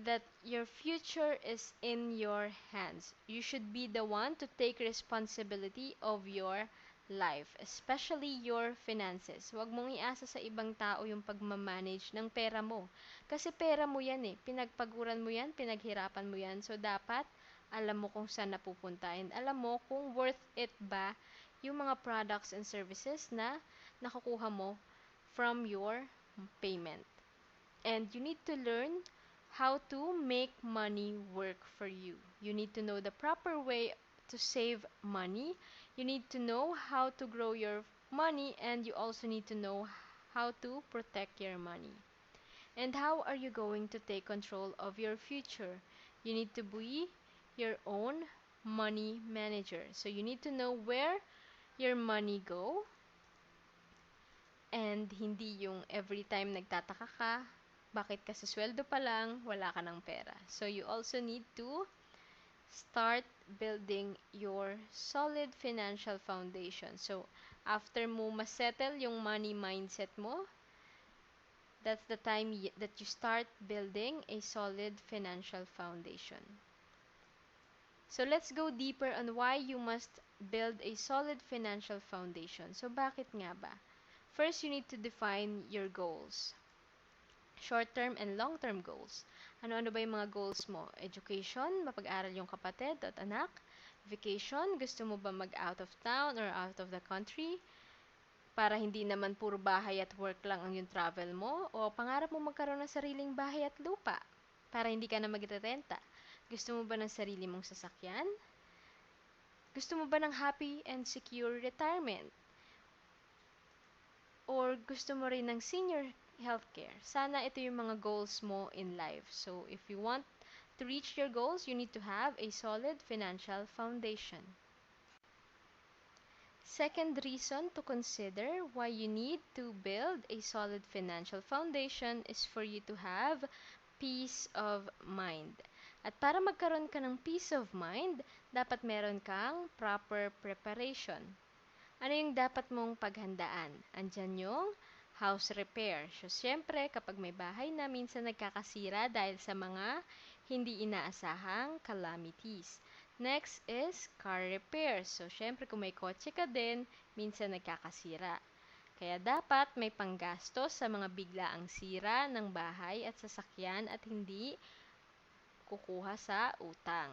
that your future is in your hands. You should be the one to take responsibility of your life, especially your finances. Huwag mong iasa sa ibang tao yung pagmamanage ng pera mo. Kasi pera mo yan eh. Pinagpaguran mo yan, pinaghirapan mo yan. So dapat alam mo kung saan napupunta and alam mo kung worth it ba yung mga products and services na nakukuha mo from your payment. And you need to learn how to make money work for you. You need to know the proper way to save money. You need to know how to grow your money, and you also need to know how to protect your money. And how are you going to take control of your future? You need to be your own money manager. So you need to know where your money go, and hindi yung every time nagtataka ka, bakit kasi sweldo pa lang, wala ka ng pera. So you also need to start building your solid financial foundation. So after mo masettle yung money mindset mo, that's the time that you start building a solid financial foundation. So let's go deeper on why you must build a solid financial foundation. So bakit nga ba? First, you need to define your goals. Short-term and long-term goals. Ano-ano ba yung mga goals mo? Education, mapag-aral yung kapatid at anak. Vacation, gusto mo ba mag-out of town or out of the country? Para hindi naman puro bahay at work lang ang yung travel mo? O pangarap mo magkaroon ng sariling bahay at lupa? Para hindi ka na magre-renta? Gusto mo ba ng sarili mong sasakyan? Gusto mo ba ng happy and secure retirement? Or gusto mo rin ng senior healthcare? Sana ito yung mga goals mo in life. So, if you want to reach your goals, you need to have a solid financial foundation. Second reason to consider why you need to build a solid financial foundation is for you to have peace of mind. At para magkaroon ka ng peace of mind, dapat meron kang proper preparation. Ano yung dapat mong paghandaan? Andyan yung house repair. So, syempre, kapag may bahay na, minsan nagkakasira dahil sa mga hindi inaasahang calamities. Next is car repair. So, syempre, kung may kotse ka din, minsan nagkakasira. Kaya dapat may panggastos sa mga biglaang sira ng bahay at sasakyan at hindi kukuha sa utang.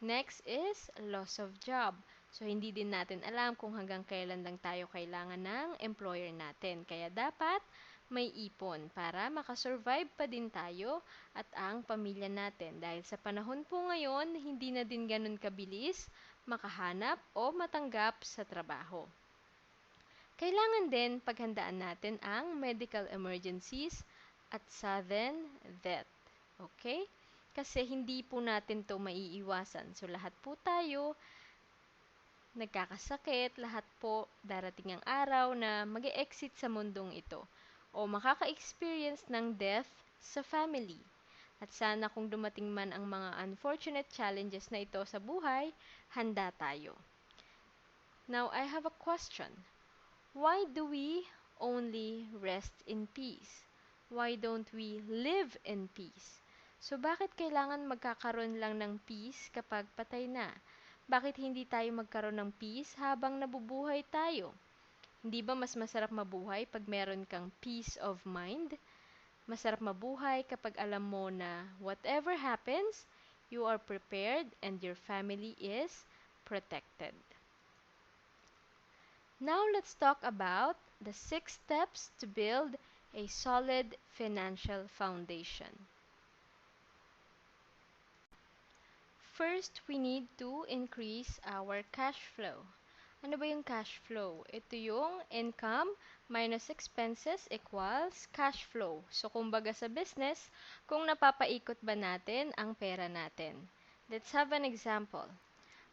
Next is loss of job. So, hindi din natin alam kung hanggang kailan lang tayo kailangan ng employer natin. Kaya dapat may ipon para makasurvive pa din tayo at ang pamilya natin. Dahil sa panahon po ngayon, hindi na din ganun kabilis makahanap o matanggap sa trabaho. Kailangan din paghandaan natin ang medical emergencies at sudden death. Okay? Kasi hindi po natin to maiiwasan. So, lahat po tayo nagkakasakit, lahat po darating ang araw na mag-e-exit sa mundong ito o makaka-experience ng death sa family. At sana kung dumating man ang mga unfortunate challenges na ito sa buhay, handa tayo. Now, I have a question. Why do we only rest in peace? Why don't we live in peace? So, bakit kailangan magkakaroon lang ng peace kapag patay na? Bakit hindi tayo magkaroon ng peace habang nabubuhay tayo? Hindi ba mas masarap mabuhay pag meron kang peace of mind? Masarap mabuhay kapag alam mo na whatever happens, you are prepared and your family is protected. Now, let's talk about the 6 steps to build a solid financial foundation. First, we need to increase our cash flow. Ano ba yung cash flow? Ito yung income minus expenses equals cash flow. So, kumbaga sa business, kung napapaikot ba natin ang pera natin. Let's have an example.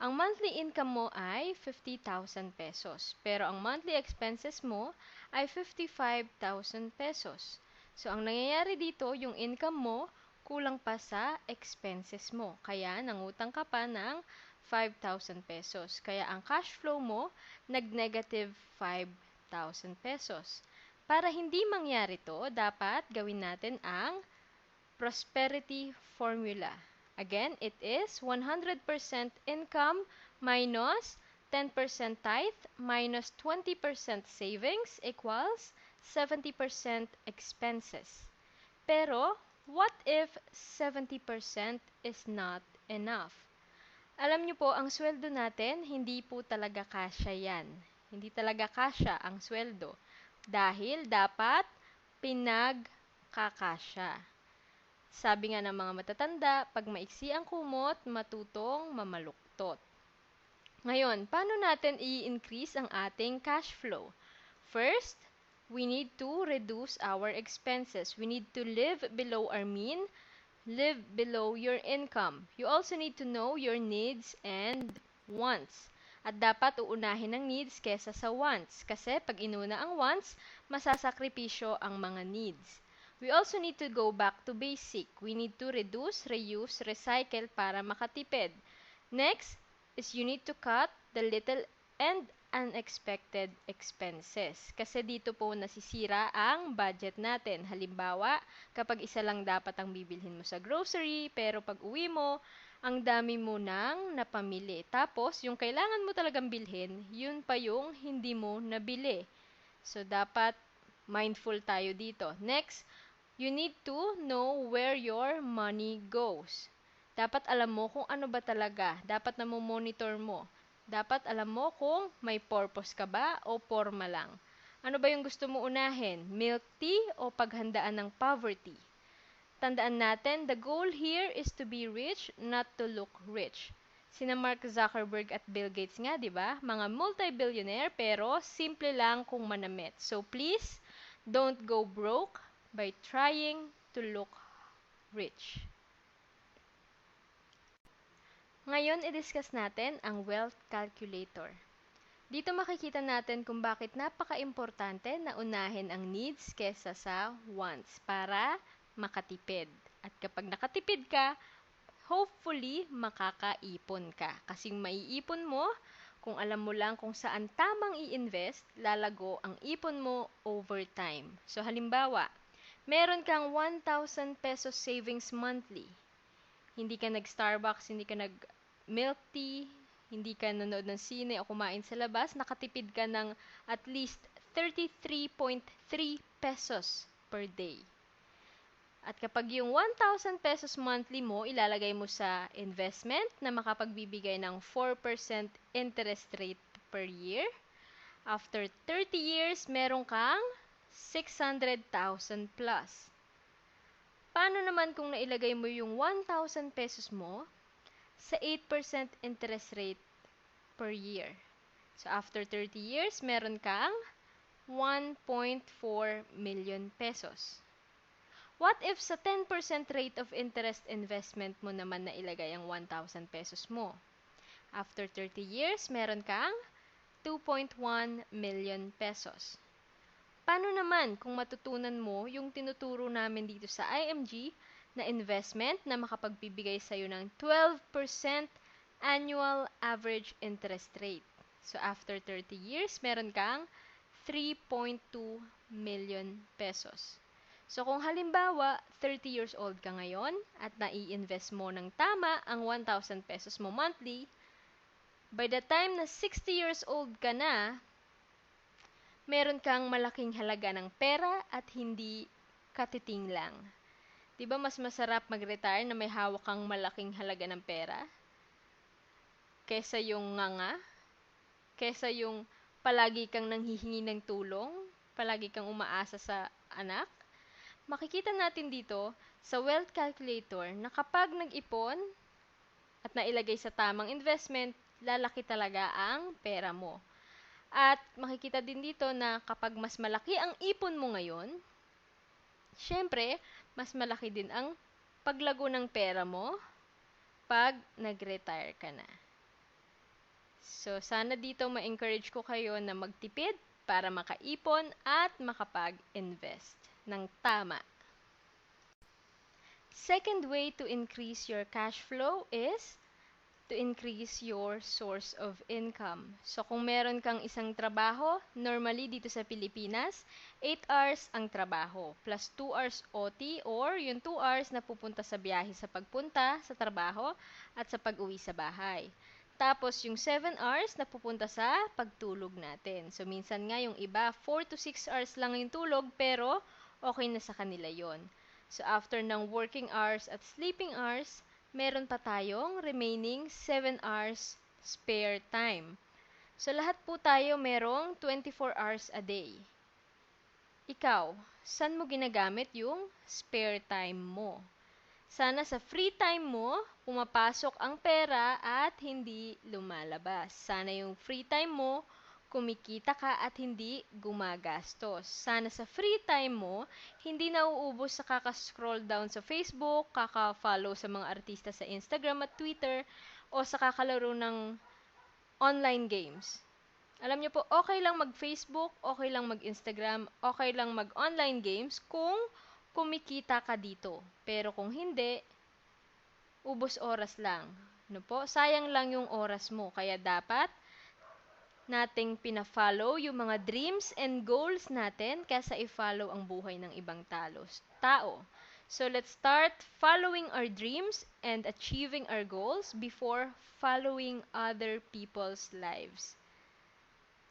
Ang monthly income mo ay 50,000 pesos, pero ang monthly expenses mo ay 55,000 pesos. So, ang nangyayari dito, yung income mo, kulang pa sa expenses mo. Kaya, nangutang ka pa ng 5,000 pesos. Kaya, ang cash flow mo, nag-negative 5,000 pesos. Para hindi mangyari to, dapat gawin natin ang prosperity formula. Again, it is 100% income minus 10% tithe minus 20% savings equals 70% expenses. Pero, what if 70% is not enough? Alam niyo po, ang sweldo natin, hindi po talaga kasya yan. Hindi talaga kasya ang sweldo. Dahil dapat pinagkakasya. Sabi nga ng mga matatanda, pag maiksi ang kumot, matutong mamaluktot. Ngayon, paano natin i-increase ang ating cash flow? First, we need to reduce our expenses. We need to live below our mean, live below your income. You also need to know your needs and wants. At dapat uunahin ang needs kesa sa wants. Kasi pag inuna ang wants, masasakripisyo ang mga needs. We also need to go back to basic. We need to reduce, reuse, recycle para makatipid. Next is you need to cut the little and unexpected expenses. Kasi dito po nasisira ang budget natin. Halimbawa, kapag isa lang dapat ang bibilhin mo sa grocery, pero pag uwi mo, ang dami mo nang napamili. Tapos, yung kailangan mo talagang bilhin, yun pa yung hindi mo nabili. So, dapat mindful tayo dito. Next, you need to know where your money goes. Dapat alam mo kung ano ba talaga. Dapat na mo monitor mo. Dapat alam mo kung may purpose ka ba o forma lang. Ano ba yung gusto mo unahin? Milk tea o paghandaan ng poverty? Tandaan natin, the goal here is to be rich, not to look rich. Sina Mark Zuckerberg at Bill Gates nga, di ba? Mga multi-billionaire pero simple lang kung manamit. So please, don't go broke by trying to look rich. Ngayon, i-discuss natin ang wealth calculator. Dito makikita natin kung bakit napaka-importante na unahin ang needs kesa sa wants para makatipid. At kapag nakatipid ka, hopefully makakaipon ka. Kasing maiipon mo, kung alam mo lang kung saan tamang i-invest, lalago ang ipon mo over time. So halimbawa, meron kang 1,000 pesos savings monthly. Hindi ka nag-Starbucks, hindi ka nag-milk tea, hindi ka nanood ng sine o kumain sa labas, nakatipid ka ng at least 33.3 pesos per day. At kapag yung 1,000 pesos monthly mo, ilalagay mo sa investment na makapagbibigay ng 4% interest rate per year. After 30 years, meron kang 600,000 plus. Paano naman kung nailagay mo yung 1,000 pesos mo sa 8% interest rate per year? So, after 30 years, meron kang 1.4 million pesos. What if sa 10% rate of interest investment mo naman na ilagay ang 1,000 pesos mo? After 30 years, meron kang 2.1 million pesos. Paano naman kung matutunan mo yung tinuturo namin dito sa IMG na investment na makapagbibigay sa'yo ng 12% annual average interest rate? So, after 30 years, meron kang 3.2 million pesos. So, kung halimbawa, 30 years old ka ngayon at nai-invest mo ng tama ang 1,000 pesos mo monthly, by the time na 60 years old ka na, meron kang malaking halaga ng pera at hindi katiting lang. Diba mas masarap mag-retire na may hawak kang malaking halaga ng pera? Kesa yung nganga? Kesa yung palagi kang nanghihingi ng tulong? Palagi kang umaasa sa anak? Makikita natin dito sa wealth calculator na kapag nag-ipon at nailagay sa tamang investment, lalaki talaga ang pera mo. At makikita din dito na kapag mas malaki ang ipon mo ngayon, syempre, mas malaki din ang paglago ng pera mo pag nag-retire ka na. So, sana dito ma-encourage ko kayo na magtipid para makaipon at makapag-invest ng tama. Second way to increase your cash flow is to increase your source of income. So kung meron kang isang trabaho, normally dito sa Pilipinas, 8 hours ang trabaho, plus 2 hours OT or yung 2 hours na pupunta sa biyahe sa pagpunta sa trabaho at sa pag-uwi sa bahay. Tapos yung 7 hours na pupunta sa pagtulog natin. So minsan nga yung iba, 4 to 6 hours lang yung tulog pero okay na sa kanila yon. So after ng working hours at sleeping hours, meron pa tayong remaining 7 hours spare time. So lahat po tayo merong 24 hours a day. Ikaw, saan mo ginagamit yung spare time mo? Sana sa free time mo, pumapasok ang pera at hindi lumalabas. Sana yung free time mo, kumikita ka at hindi gumagastos. Sana sa free time mo, hindi nauubos sa kaka-scroll down sa Facebook, kaka-follow sa mga artista sa Instagram at Twitter, o sa kakalaro ng online games. Alam niyo po, okay lang mag-Facebook, okay lang mag-Instagram, okay lang mag-online games kung kumikita ka dito. Pero kung hindi, ubos oras lang. Ano po? Sayang lang yung oras mo. Kaya dapat nating pina-follow yung mga dreams and goals natin kaysa i-follow ang buhay ng ibang tao. So let's start following our dreams and achieving our goals before following other people's lives.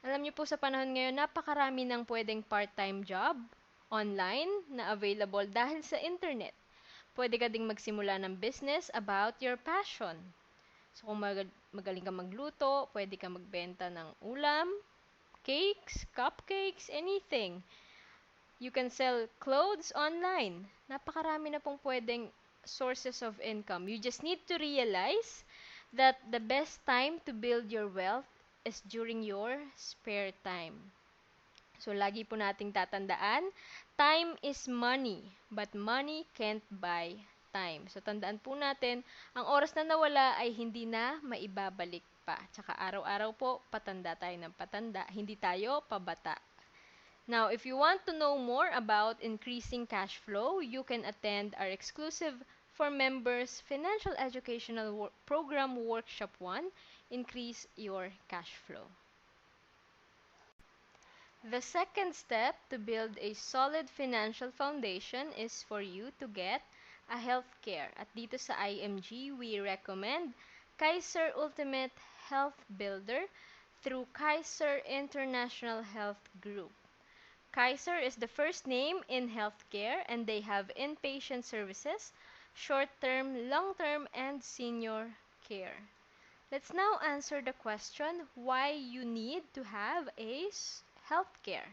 Alam niyo po sa panahon ngayon, napakarami ng pwedeng part-time job online na available dahil sa internet. Pwede ka ding magsimula ng business about your passion. So kung magaling ka magluto, pwede ka magbenta ng ulam, cakes, cupcakes, anything. You can sell clothes online. Napakarami na pong pwedeng sources of income. You just need to realize that the best time to build your wealth is during your spare time. So, lagi po nating tatandaan, time is money, but money can't buy time. So, tandaan po natin, ang oras na nawala ay hindi na maibabalik pa. Tsaka araw-araw po, patanda tayo ng patanda, hindi tayo pabata. Now, if you want to know more about increasing cash flow, you can attend our exclusive for members Financial Educational Program Workshop 1, Increase Your Cash Flow. The second step to build a solid financial foundation is for you to get a healthcare. At dito sa IMG, we recommend Kaiser Ultimate Health Builder through Kaiser International Health Group. Kaiser is the first name in healthcare and they have inpatient services, short-term, long-term, and senior care. Let's now answer the question why you need to have a healthcare.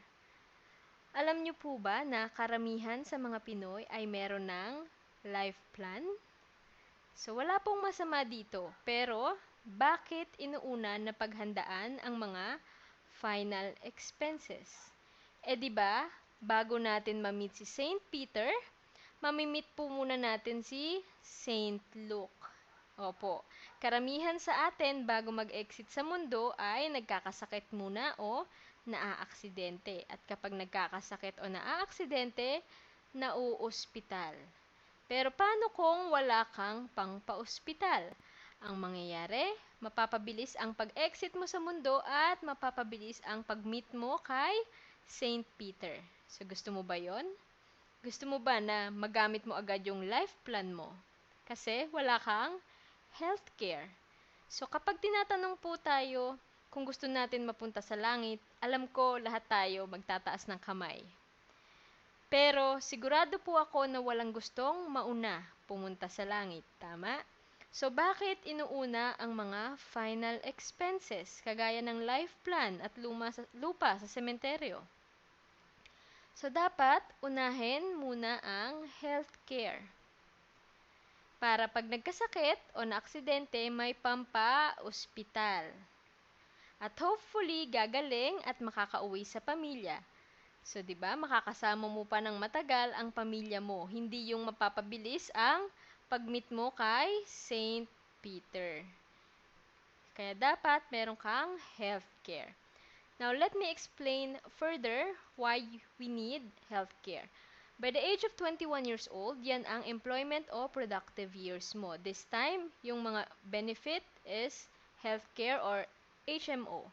Alam niyo po ba na karamihan sa mga Pinoy ay meron ng life plan? So wala pong masama dito, pero bakit inuuna na paghandaan ang mga final expenses? Di ba, bago natin ma-meet si Saint Peter, mamimit po muna natin si Saint Luke. Opo, karamihan sa atin bago mag-exit sa mundo ay nagkakasakit muna o naaaksidente. At kapag nagkakasakit o naaaksidente, nauospital. Pero paano kung wala kang pangpa-ospital? Ang mangyayari, mapapabilis ang pag-exit mo sa mundo at mapapabilis ang pag-meet mo kay Saint Peter. So, gusto mo ba yon? Gusto mo ba na magamit mo agad yung life plan mo? Kasi wala kang healthcare. So, kapag tinatanong po tayo kung gusto natin mapunta sa langit, alam ko lahat tayo magtataas ng kamay. Pero, sigurado po ako na walang gustong mauna pumunta sa langit. Tama? So, bakit inuuna ang mga final expenses, kagaya ng life plan at lupa sa sementeryo? So, dapat unahin muna ang healthcare. Para pag nagkasakit o naaksidente, may pampa-ospital. At hopefully, gagaling at makakauwi sa pamilya. So, di ba, makakasama mo pa ng matagal ang pamilya mo. Hindi yung mapapabilis ang pag-meet mo kay Saint Peter. Kaya dapat meron kang healthcare. Now, let me explain further why we need healthcare. By the age of 21 years old, yan ang employment o productive years mo. This time, yung mga benefit is healthcare or HMO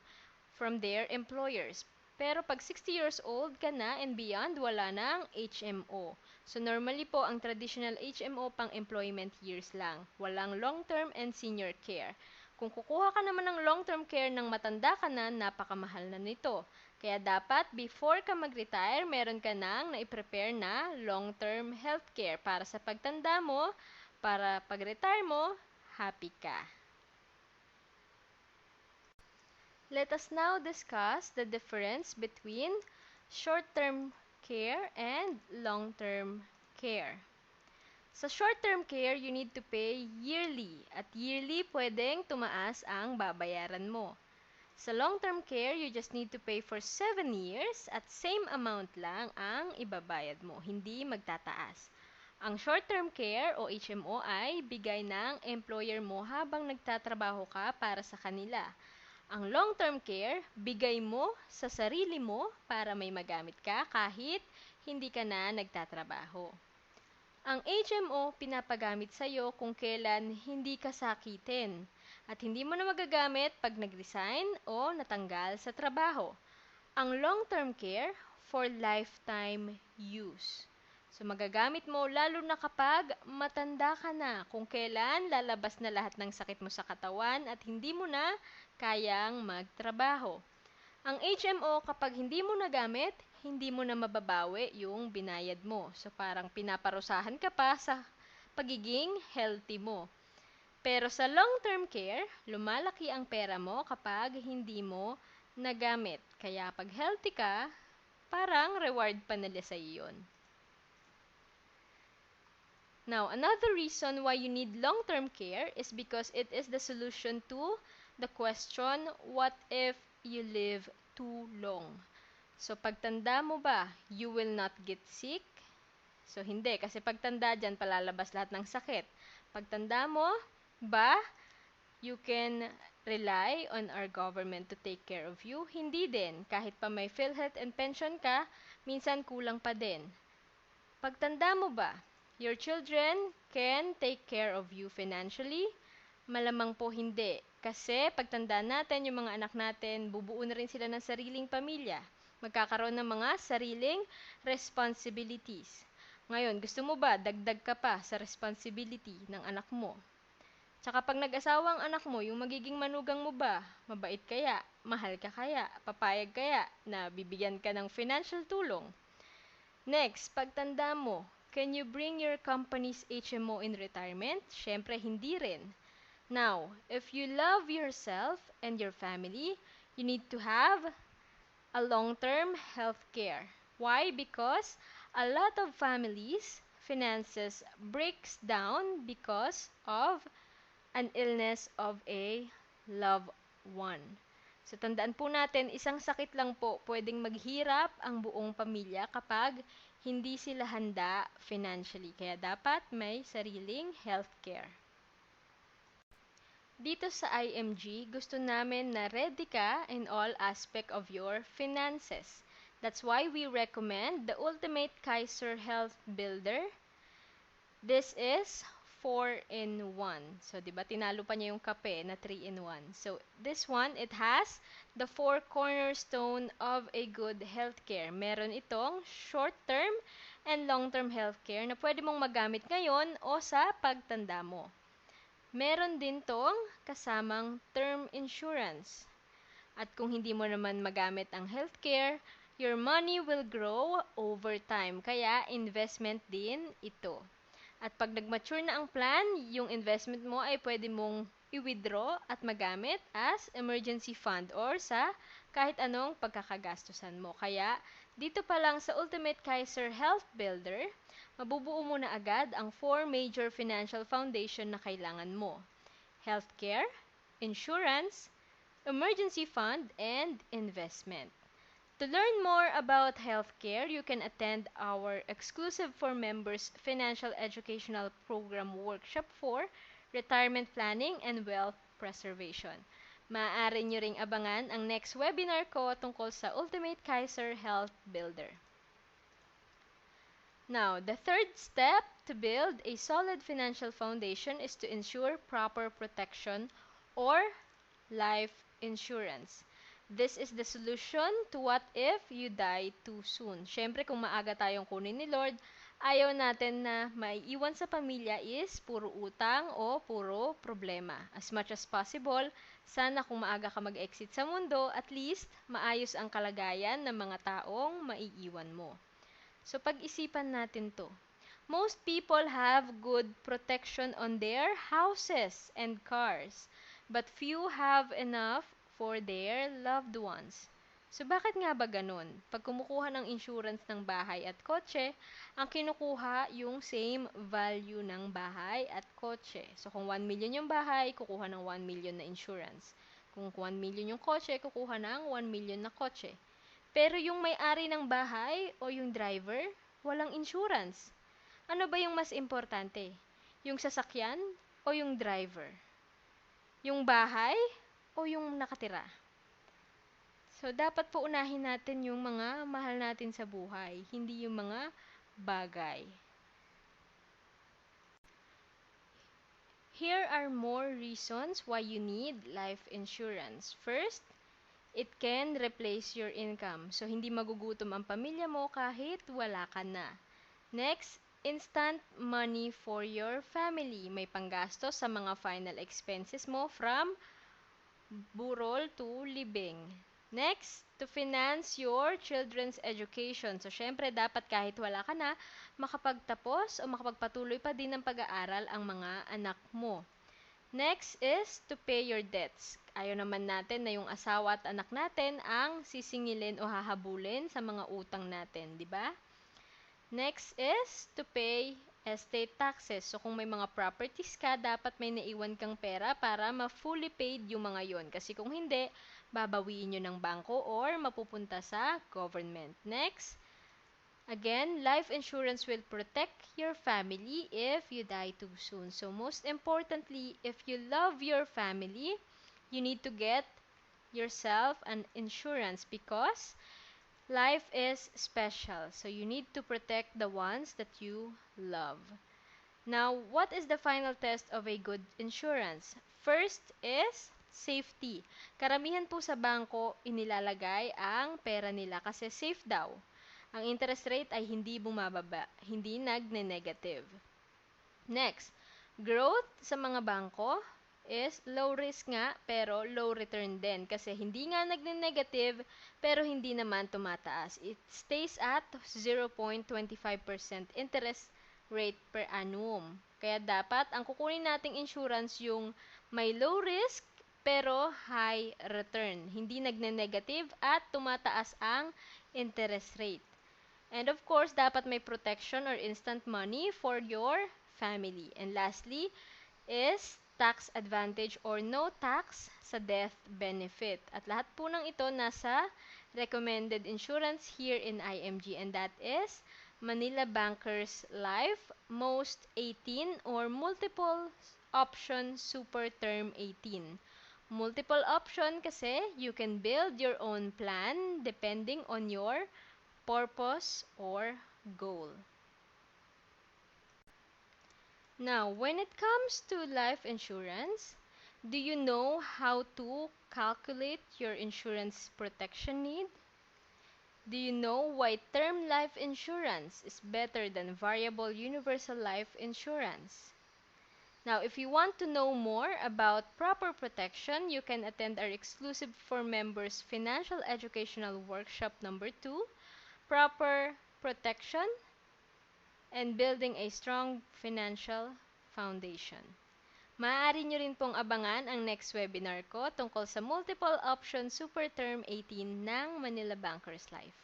from their employers. Pero pag 60 years old ka na and beyond, wala nang HMO. So normally po, ang traditional HMO pang employment years lang. Walang long-term and senior care. Kung kukuha ka naman ng long-term care ng matanda ka na, napakamahal na nito. Kaya dapat, before ka mag-retire, meron ka nang na-prepare na long-term healthcare para sa pagtanda mo, para pag-retire mo, happy ka. Let us now discuss the difference between short-term care and long-term care. Sa short-term care, you need to pay yearly. At yearly, pwedeng tumaas ang babayaran mo. Sa long-term care, you just need to pay for 7 years at same amount lang ang ibabayad mo, hindi magtataas. Ang short-term care o HMO ay bigay ng employer mo habang nagtatrabaho ka para sa kanila. Ang long-term care, bigay mo sa sarili mo para may magamit ka kahit hindi ka na nagtatrabaho. Ang HMO pinapagamit sa'yo kung kailan hindi ka sakitin at hindi mo na magagamit pag nag-resign o natanggal sa trabaho. Ang long-term care for lifetime use. So magagamit mo lalo na kapag matanda ka na, kung kailan lalabas na lahat ng sakit mo sa katawan at hindi mo na kayang magtrabaho. Ang HMO, kapag hindi mo nagamit, hindi mo na mababawi yung binayad mo. So, parang pinaparusahan ka pa sa pagiging healthy mo. Pero sa long-term care, lumalaki ang pera mo kapag hindi mo nagamit. Kaya pag healthy ka, parang reward pa nila sa iyon. Now, another reason why you need long-term care is because it is the solution to the question, what if you live too long? So, pagtanda mo ba, you will not get sick? So, hindi. Kasi pagtanda dyan, palalabas lahat ng sakit. Pagtanda mo ba, you can rely on our government to take care of you? Hindi din. Kahit pa may PhilHealth and pension ka, minsan kulang pa din. Pagtanda mo ba, your children can take care of you financially? Malamang po hindi. Kasi pagtanda natin, yung mga anak natin, bubuo na rin sila ng sariling pamilya. Magkakaroon ng mga sariling responsibilities. Ngayon, gusto mo ba dagdag ka pa sa responsibility ng anak mo? Tsaka pag nag-asawa ang anak mo, yung magiging manugang mo ba? Mabait kaya? Mahal ka kaya? Papayag kaya na bibigyan ka ng financial tulong? Next, pagtanda mo, can you bring your company's HMO in retirement? Syempre, hindi rin. Now, if you love yourself and your family, you need to have a long-term health care. Why? Because a lot of families' finances breaks down because of an illness of a loved one. So, tandaan po natin, isang sakit lang po pwedeng maghirap ang buong pamilya kapag hindi sila handa financially. Kaya dapat may sariling healthcare. Dito sa IMG, gusto namin na ready ka in all aspect of your finances. That's why we recommend the Ultimate Kaiser Health Builder. This is 4-in-1. So, di ba, tinalo pa niya yung kape na 3-in-1. So, this one, it has the 4 cornerstone of a good healthcare. Meron itong short-term and long-term healthcare na pwede mong magamit ngayon o sa pagtanda mo. Meron din tong kasamang term insurance. At kung hindi mo naman magamit ang healthcare, your money will grow over time. Kaya investment din ito. At pag nag-mature na ang plan, yung investment mo ay pwede mong i-withdraw at magamit as emergency fund or sa kahit anong pagkakagastusan mo. Kaya dito pa lang sa Ultimate Kaiser Health Builder, mabubuo mo na agad ang 4 major financial foundation na kailangan mo. Healthcare, insurance, emergency fund, and investment. To learn more about healthcare, you can attend our exclusive for members financial educational program workshop for retirement planning and wealth preservation. Maaari nyo ring abangan ang next webinar ko tungkol sa Ultimate Kaiser Health Builder. Now, the third step to build a solid financial foundation is to ensure proper protection or life insurance. This is the solution to what if you die too soon. Siyempre, kung maaga tayong kunin ni Lord, ayaw natin na maiiwan sa pamilya is puro utang o puro problema. As much as possible, sana kung maaga ka mag-exit sa mundo, at least maayos ang kalagayan ng mga taong maiiwan mo. So, pag-isipan natin to. Most people have good protection on their houses and cars, but few have enough for their loved ones. So, bakit nga ba ganun? Pag kumukuha ng insurance ng bahay at kotse, ang kinukuha yung same value ng bahay at kotse. So, kung 1 million yung bahay, kukuha ng 1 million na insurance. Kung 1 million yung kotse, kukuha ng 1 million na kotse. Pero yung may-ari ng bahay o yung driver, walang insurance. Ano ba yung mas importante? Yung sasakyan o yung driver? Yung bahay o yung nakatira? So, dapat po unahin natin yung mga mahal natin sa buhay, hindi yung mga bagay. Here are more reasons why you need life insurance. First, it can replace your income. So, hindi magugutom ang pamilya mo kahit wala ka na. Next, instant money for your family. May panggastos sa mga final expenses mo from burol to libing. Next, to finance your children's education. So, syempre, dapat kahit wala ka na, makapagtapos o makapagpatuloy pa din ng pag-aaral ang mga anak mo. Next is to pay your debts. Ayaw naman natin na yung asawa at anak natin ang sisingilin o hahabulin sa mga utang natin, di ba? Next is to pay estate taxes. So, kung may mga properties ka, dapat may naiwan kang pera para ma-fully paid yung mga yon. Kasi kung hindi, babawiin nyo ng bangko or mapupunta sa government. Next, again, life insurance will protect your family if you die too soon. So, most importantly, if you love your family, you need to get yourself an insurance because life is special. So, you need to protect the ones that you love. Now, what is the final test of a good insurance? First is safety. Karamihan po sa bangko, inilalagay ang pera nila kasi safe daw. Ang interest rate ay hindi bumababa, hindi nagne-negative. Next, growth sa mga bangko is low risk nga pero low return din kasi hindi nga nagne-negative pero hindi naman tumataas. It stays at 0.25% interest rate per annum. Kaya dapat ang kukunin nating insurance yung may low risk pero high return. Hindi nagne-negative at tumataas ang interest rate. And of course, dapat may protection or instant money for your family. And lastly is tax advantage or no tax sa death benefit. At lahat po ng ito nasa recommended insurance here in IMG, and that is Manila Bankers Life, Most 18 or Multiple Option Super Term 18. Multiple option kasi you can build your own plan depending on your purpose or goal. Now, when it comes to life insurance, do you know how to calculate your insurance protection need? Do you know why term life insurance is better than variable universal life insurance? Now, if you want to know more about proper protection, you can attend our exclusive for members financial educational workshop number 2, Proper Protection and Building a Strong Financial Foundation. Maaari nyo rin pong abangan ang next webinar ko tungkol sa Multiple Option Super Term 18 ng Manila Bankers Life.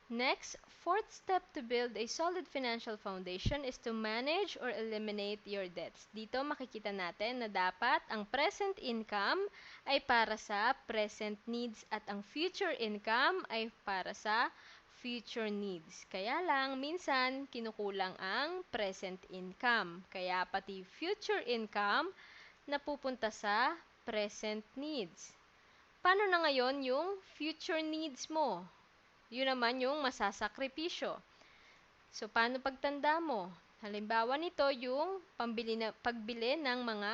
Next, fourth step to build a solid financial foundation is to manage or eliminate your debts. Dito makikita natin na dapat ang present income ay para sa present needs at ang future income ay para sa future needs. Kaya lang, minsan, kinukulang ang present income. Kaya pati future income napupunta sa present needs. Paano na ngayon yung future needs mo? Yun naman yung masasakripisyo. So, paano pagtanda mo? Halimbawa nito yung pagbili ng mga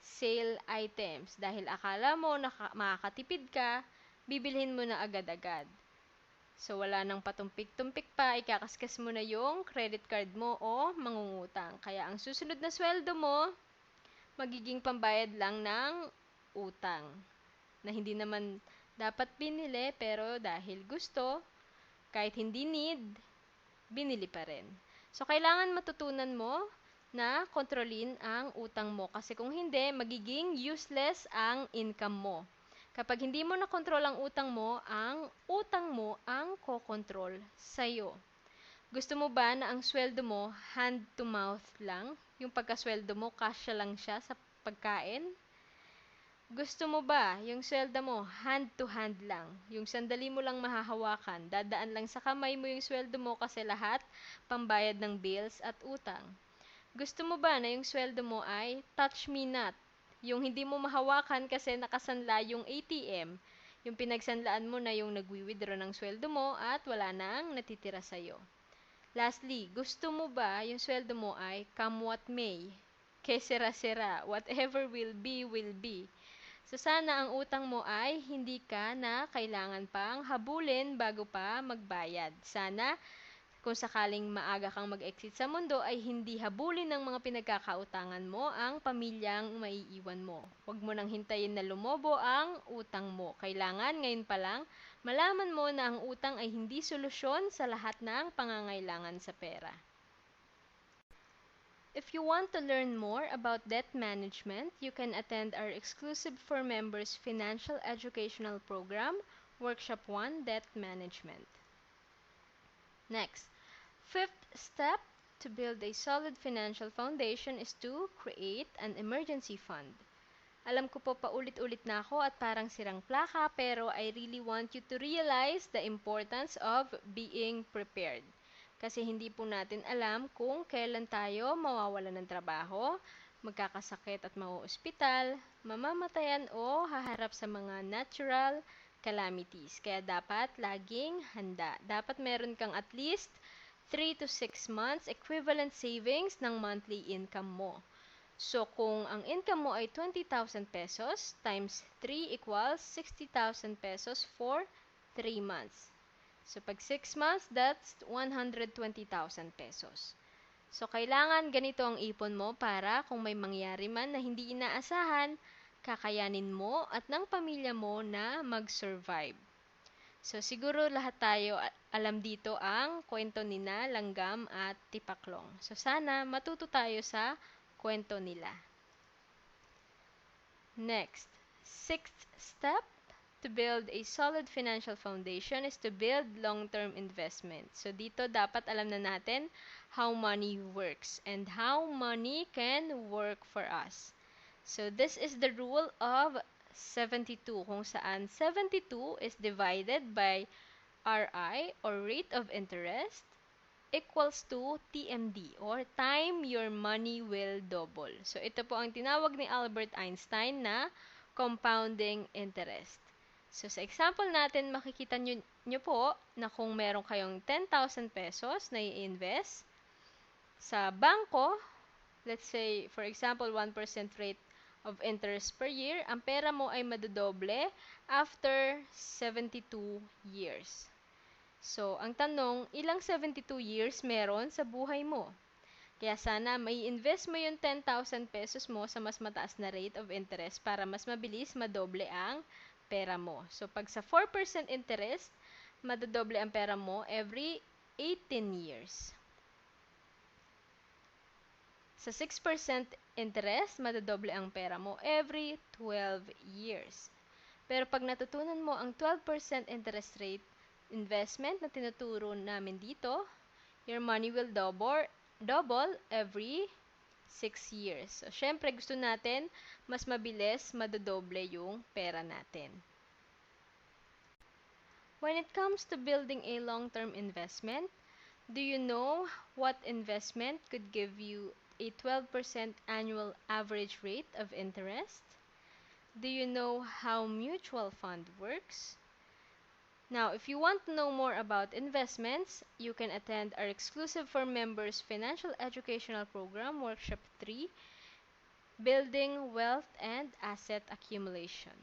sale items. Dahil akala mo makakatipid ka, bibilhin mo na agad-agad. So, wala nang patumpik-tumpik pa, ikakaskas mo na yung credit card mo o mangungutang. Kaya, ang susunod na sweldo mo, magiging pambayad lang ng utang. Na hindi naman dapat binili, pero dahil gusto, kahit hindi need, binili pa rin. So, kailangan matutunan mo na kontrolin ang utang mo. Kasi kung hindi, magiging useless ang income mo. Kapag hindi mo nakontrol ang utang mo ang kokontrol sa'yo. Gusto mo ba na ang sweldo mo hand to mouth lang? Yung pagkasweldo mo, kasya lang siya sa pagkain? Gusto mo ba yung sweldo mo hand to hand lang? Yung sandali mo lang mahahawakan, dadaan lang sa kamay mo yung sweldo mo kasi lahat pambayad ng bills at utang. Gusto mo ba na yung sweldo mo ay touch me not? Yung hindi mo mahawakan kasi nakasanla yung ATM. Yung pinagsanlaan mo na yung nagwi-withdraw ng sweldo mo at wala nang natitira sa'yo. Lastly, gusto mo ba yung sweldo mo ay come what may? Que sera-sera, whatever will be, will be. So, sana ang utang mo ay hindi ka na kailangan pang habulin bago pa magbayad. Sana kung sakaling maaga kang mag-exit sa mundo ay hindi habulin ng mga pinagkakautangan mo ang pamilyang maiiwan mo. Huwag mo nang hintayin na lumobo ang utang mo. Kailangan ngayon pa lang malaman mo na ang utang ay hindi solusyon sa lahat ng pangangailangan sa pera. If you want to learn more about debt management, you can attend our exclusive for members financial educational program, Workshop 1 Debt Management. Next, fifth step to build a solid financial foundation is to create an emergency fund. Alam ko po paulit-ulit na ako at parang sirang plaka, pero I really want you to realize the importance of being prepared. Kasi hindi po natin alam kung kailan tayo mawawalan ng trabaho, magkakasakit at mauospital, mamamatayan o haharap sa mga natural calamities. Kaya dapat laging handa. Dapat meron kang at least 3 to 6 months equivalent savings ng monthly income mo. So, kung ang income mo ay 20,000 pesos times 3 equals 60,000 pesos for 3 months. So, pag 6 months, that's 120,000 pesos. So, kailangan ganito ang ipon mo para kung may mangyari man na hindi inaasahan, kakayanin mo at ng pamilya mo na mag-survive. So, siguro lahat tayo alam dito ang kwento ni na Langgam at Tipaklong. So, sana matuto tayo sa kwento nila. Next, sixth step to build a solid financial foundation is to build long-term investment. So, dito dapat alam na natin how money works and how money can work for us. So, this is the rule of 72, kung saan 72 is divided by RI or rate of interest equals to TMD or time your money will double. So, ito po ang tinawag ni Albert Einstein na compounding interest. So, sa example natin, makikita nyo po na kung meron kayong 10,000 pesos na i-invest sa bangko, let's say, for example, 1% rate of interest per year, ang pera mo ay madodoble after 72 years. So, ang tanong, ilang 72 years meron sa buhay mo? Kaya sana may invest mo yung 10,000 pesos mo sa mas mataas na rate of interest para mas mabilis madoble ang pera mo. So, pag sa 4% interest, madodoble ang pera mo every 18 years. Sa 6% interest, madodoble ang pera mo every 12 years. Pero pag natutunan mo ang 12% interest rate investment na tinuturo namin dito, your money will double every 6 years. So, syempre, gusto natin mas mabilis madodoble yung pera natin. When it comes to building a long-term investment, do you know what investment could give you a 12% annual average rate of interest? Do you know how mutual fund works? Now, if you want to know more about investments, you can attend our exclusive for members financial educational program, Workshop 3, Building Wealth and Asset Accumulation.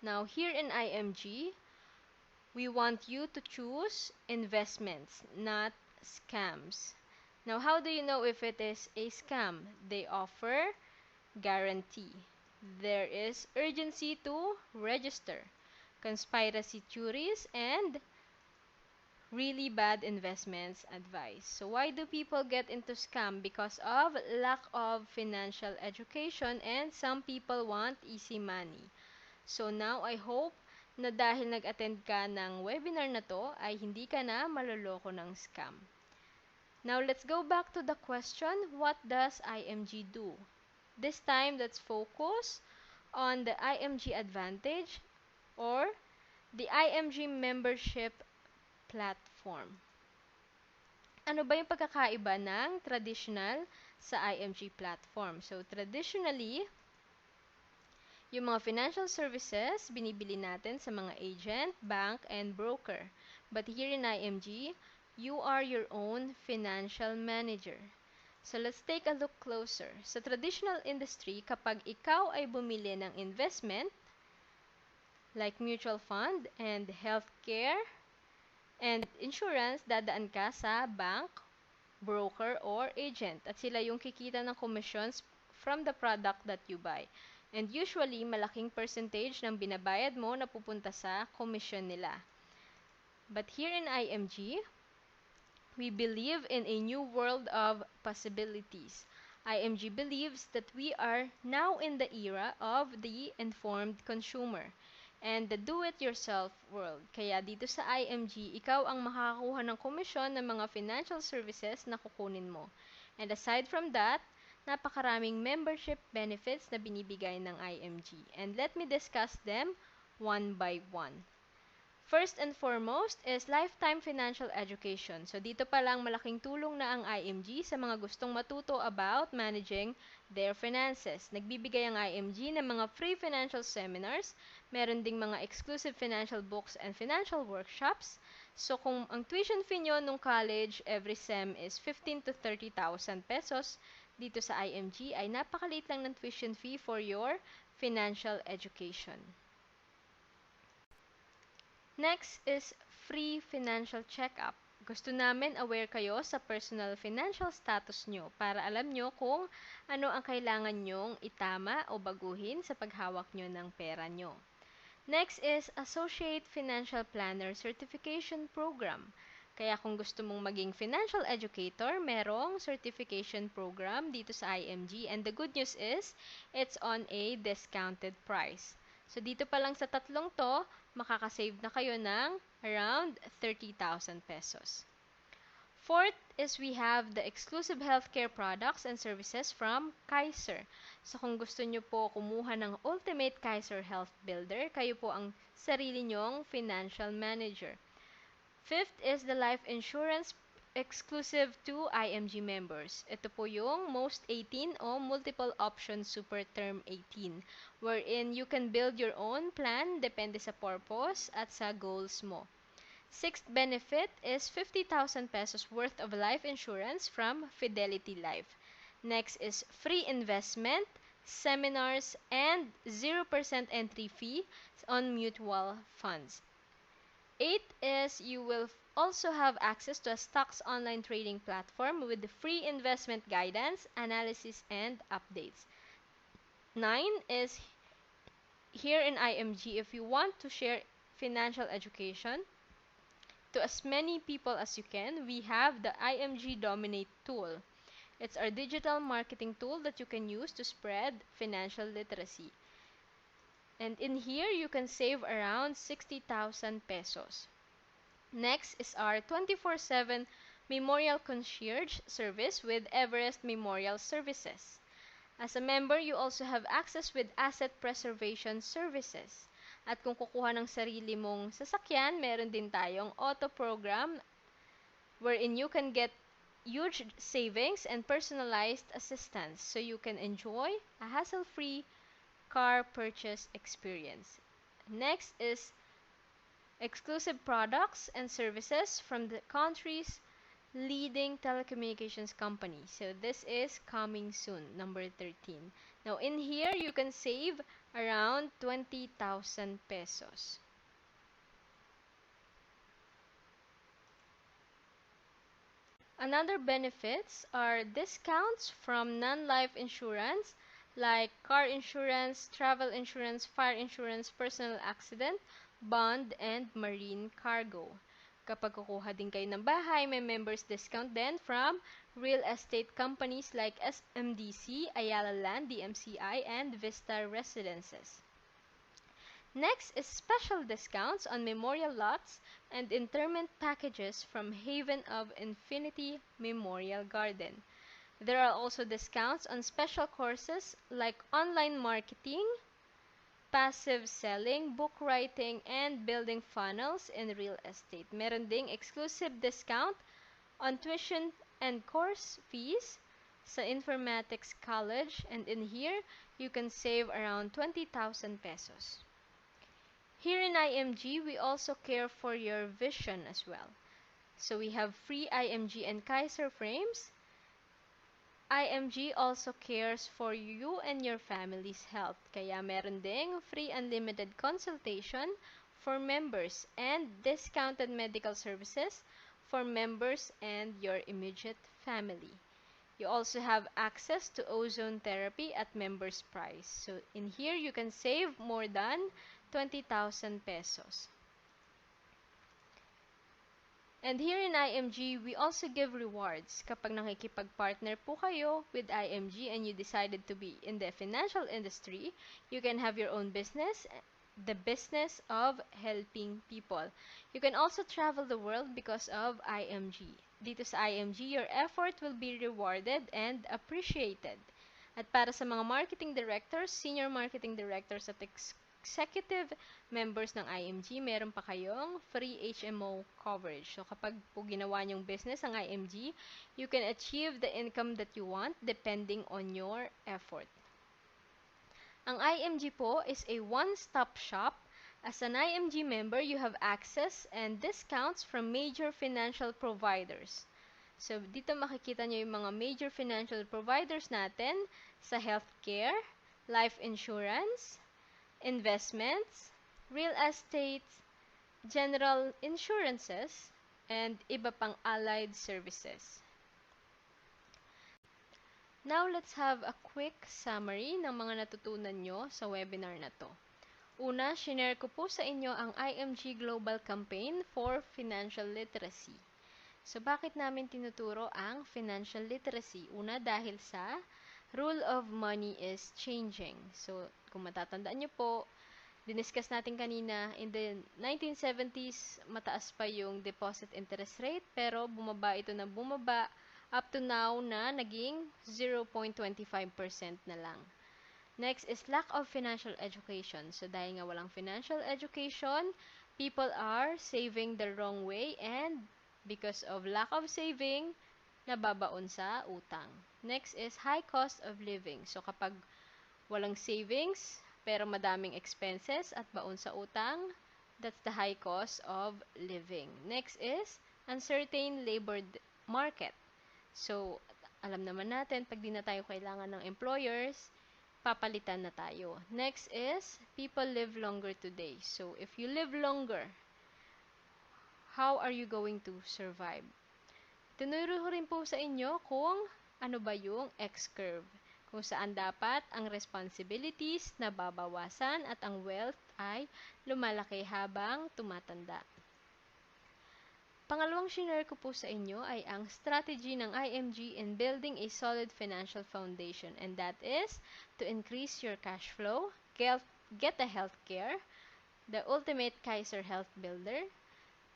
Now, here in IMG, we want you to choose investments, not scams. Now, how do you know if it is a scam? They offer guarantee. There is urgency to register, conspiracy theories, and really bad investments advice. So why do people get into scam? Because of lack of financial education and some people want easy money. So now I hope na dahil nag-attend ka ng webinar na to ay hindi ka na maloloko ng scam. Now let's go back to the question, what does IMG do? This time let's focus on the IMG Advantage or the IMG membership platform. Ano ba yung pagkakaiba ng traditional sa IMG platform? So, traditionally, yung mga financial services, binibili natin sa mga agent, bank, and broker. But here in IMG, you are your own financial manager. So, let's take a look closer. Sa traditional industry, kapag ikaw ay bumili ng investment, like mutual fund and healthcare, and insurance, dadaan ka sa bank, broker, or agent. At sila yung kikita ng commissions from the product that you buy. And usually, malaking percentage ng binabayad mo na pupunta sa commission nila. But here in IMG, we believe in a new world of possibilities. IMG believes that we are now in the era of the informed consumer and the do-it-yourself world. Kaya dito sa IMG, ikaw ang makakakuha ng komisyon ng mga financial services na kukunin mo. And aside from that, napakaraming membership benefits na binibigay ng IMG. And let me discuss them one by one. First and foremost is lifetime financial education. So dito pa lang malaking tulong na ang IMG sa mga gustong matuto about managing their finances. Nagbibigay ang IMG ng mga free financial seminars, meron ding mga exclusive financial books and financial workshops. So kung ang tuition fee nyo nung college every sem is 15 to 30,000 pesos, dito sa IMG ay napakaliit lang ng tuition fee for your financial education. Next is free financial check-up. Gusto namin aware kayo sa personal financial status nyo para alam nyo kung ano ang kailangan nyong itama o baguhin sa paghawak nyo ng pera nyo. Next is Associate Financial Planner Certification Program. Kaya kung gusto mong maging financial educator, merong certification program dito sa IMG. And the good news is, it's on a discounted price. So dito pa lang sa tatlong to, makakasave na kayo ng around 30,000 pesos. Fourth is we have the exclusive healthcare products and services from Kaiser. So kung gusto nyo po kumuha ng Ultimate Kaiser Health Builder, kayo po ang sarili nyong financial manager. Fifth is the life insurance exclusive to IMG members. Ito po yung Most 18 o Multiple Option Super Term 18, wherein you can build your own plan depende sa purpose at sa goals mo. Sixth benefit is 50,000 pesos worth of life insurance from Fidelity Life. Next is free investment, seminars, and 0% entry fee on mutual funds. Eighth is you will also have access to a stocks online trading platform with free investment guidance, analysis, and updates. 9 is here in IMG, if you want to share financial education to as many people as you can, we have the IMG Dominate tool. It's our digital marketing tool that you can use to spread financial literacy. And in here, you can save around 60,000 pesos. Next is our 24/7 Memorial Concierge service with Everest Memorial Services. As a member, you also have access with asset preservation services. At kung kukuha ng sarili mong sasakyan, meron din tayong auto program wherein you can get huge savings and personalized assistance so you can enjoy a hassle-free car purchase experience. Next is exclusive products and services from the country's leading telecommunications company. So this is coming soon, number 13. Now in here, you can save around 20,000 pesos. Another benefits are discounts from non-life insurance like car insurance, travel insurance, fire insurance, personal accident, bond, and marine cargo. Kapag kukuha din kayo ng bahay, may members discount din from real estate companies like SMDC, Ayala Land, DMCI, and Vista Residences. Next is special discounts on memorial lots and interment packages from Haven of Infinity Memorial Garden. There are also discounts on special courses like online marketing, passive selling, book writing, and building funnels in real estate. Meron ding exclusive discount on tuition and course fees sa Informatics College, and in here, you can save around 20,000 pesos. Here in IMG, we also care for your vision as well. So we have free IMG and Kaiser frames. IMG also cares for you and your family's health. Kaya meron ding free unlimited consultation for members and discounted medical services for members and your immediate family. You also have access to ozone therapy at members' price. So in here, you can save more than 20,000 pesos. And here in IMG, we also give rewards kapag nakikipag-partner po kayo with IMG and you decided to be in the financial industry. You can have your own business, the business of helping people. You can also travel the world because of IMG. Dito sa IMG, your effort will be rewarded and appreciated. At para sa mga marketing directors, senior marketing directors at executive members ng IMG, meron pa kayong free HMO coverage. So kapag po ginawa niyong business ang IMG, you can achieve the income that you want depending on your effort. Ang IMG po is a one-stop shop. As an IMG member, you have access and discounts from major financial providers. So, dito makikita nyo yung mga major financial providers natin sa healthcare, life insurance, investments, real estate, general insurances, and iba pang allied services. Now, let's have a quick summary ng mga natutunan nyo sa webinar na to. Una, shinare ko po sa inyo ang IMG Global Campaign for Financial Literacy. So, bakit namin tinuturo ang financial literacy? Una, dahil sa rule of money is changing. So, kung matatandaan nyo po, diniscuss natin kanina, in the 1970s, mataas pa yung deposit interest rate, pero bumaba ito na bumaba up to now na naging 0.25% na lang. Next is lack of financial education. So, dahil nga walang financial education, people are saving the wrong way and because of lack of saving, nababaon sa utang. Next is high cost of living. So, kapag walang savings, pero madaming expenses at baon sa utang, that's the high cost of living. Next is uncertain labor market. So, alam naman natin, pag di na tayo kailangan ng employers, papalitan na tayo. Next is, people live longer today. So, if you live longer, how are you going to survive? Tinuro ko rin po sa inyo kung ano ba yung X-curve. Kung saan dapat ang responsibilities na babawasan at ang wealth ay lumalaki habang tumatanda. Pangalawang shinare ko po sa inyo ay ang strategy ng IMG in building a solid financial foundation, and that is to increase your cash flow, get a healthcare, the ultimate Kaiser Health Builder,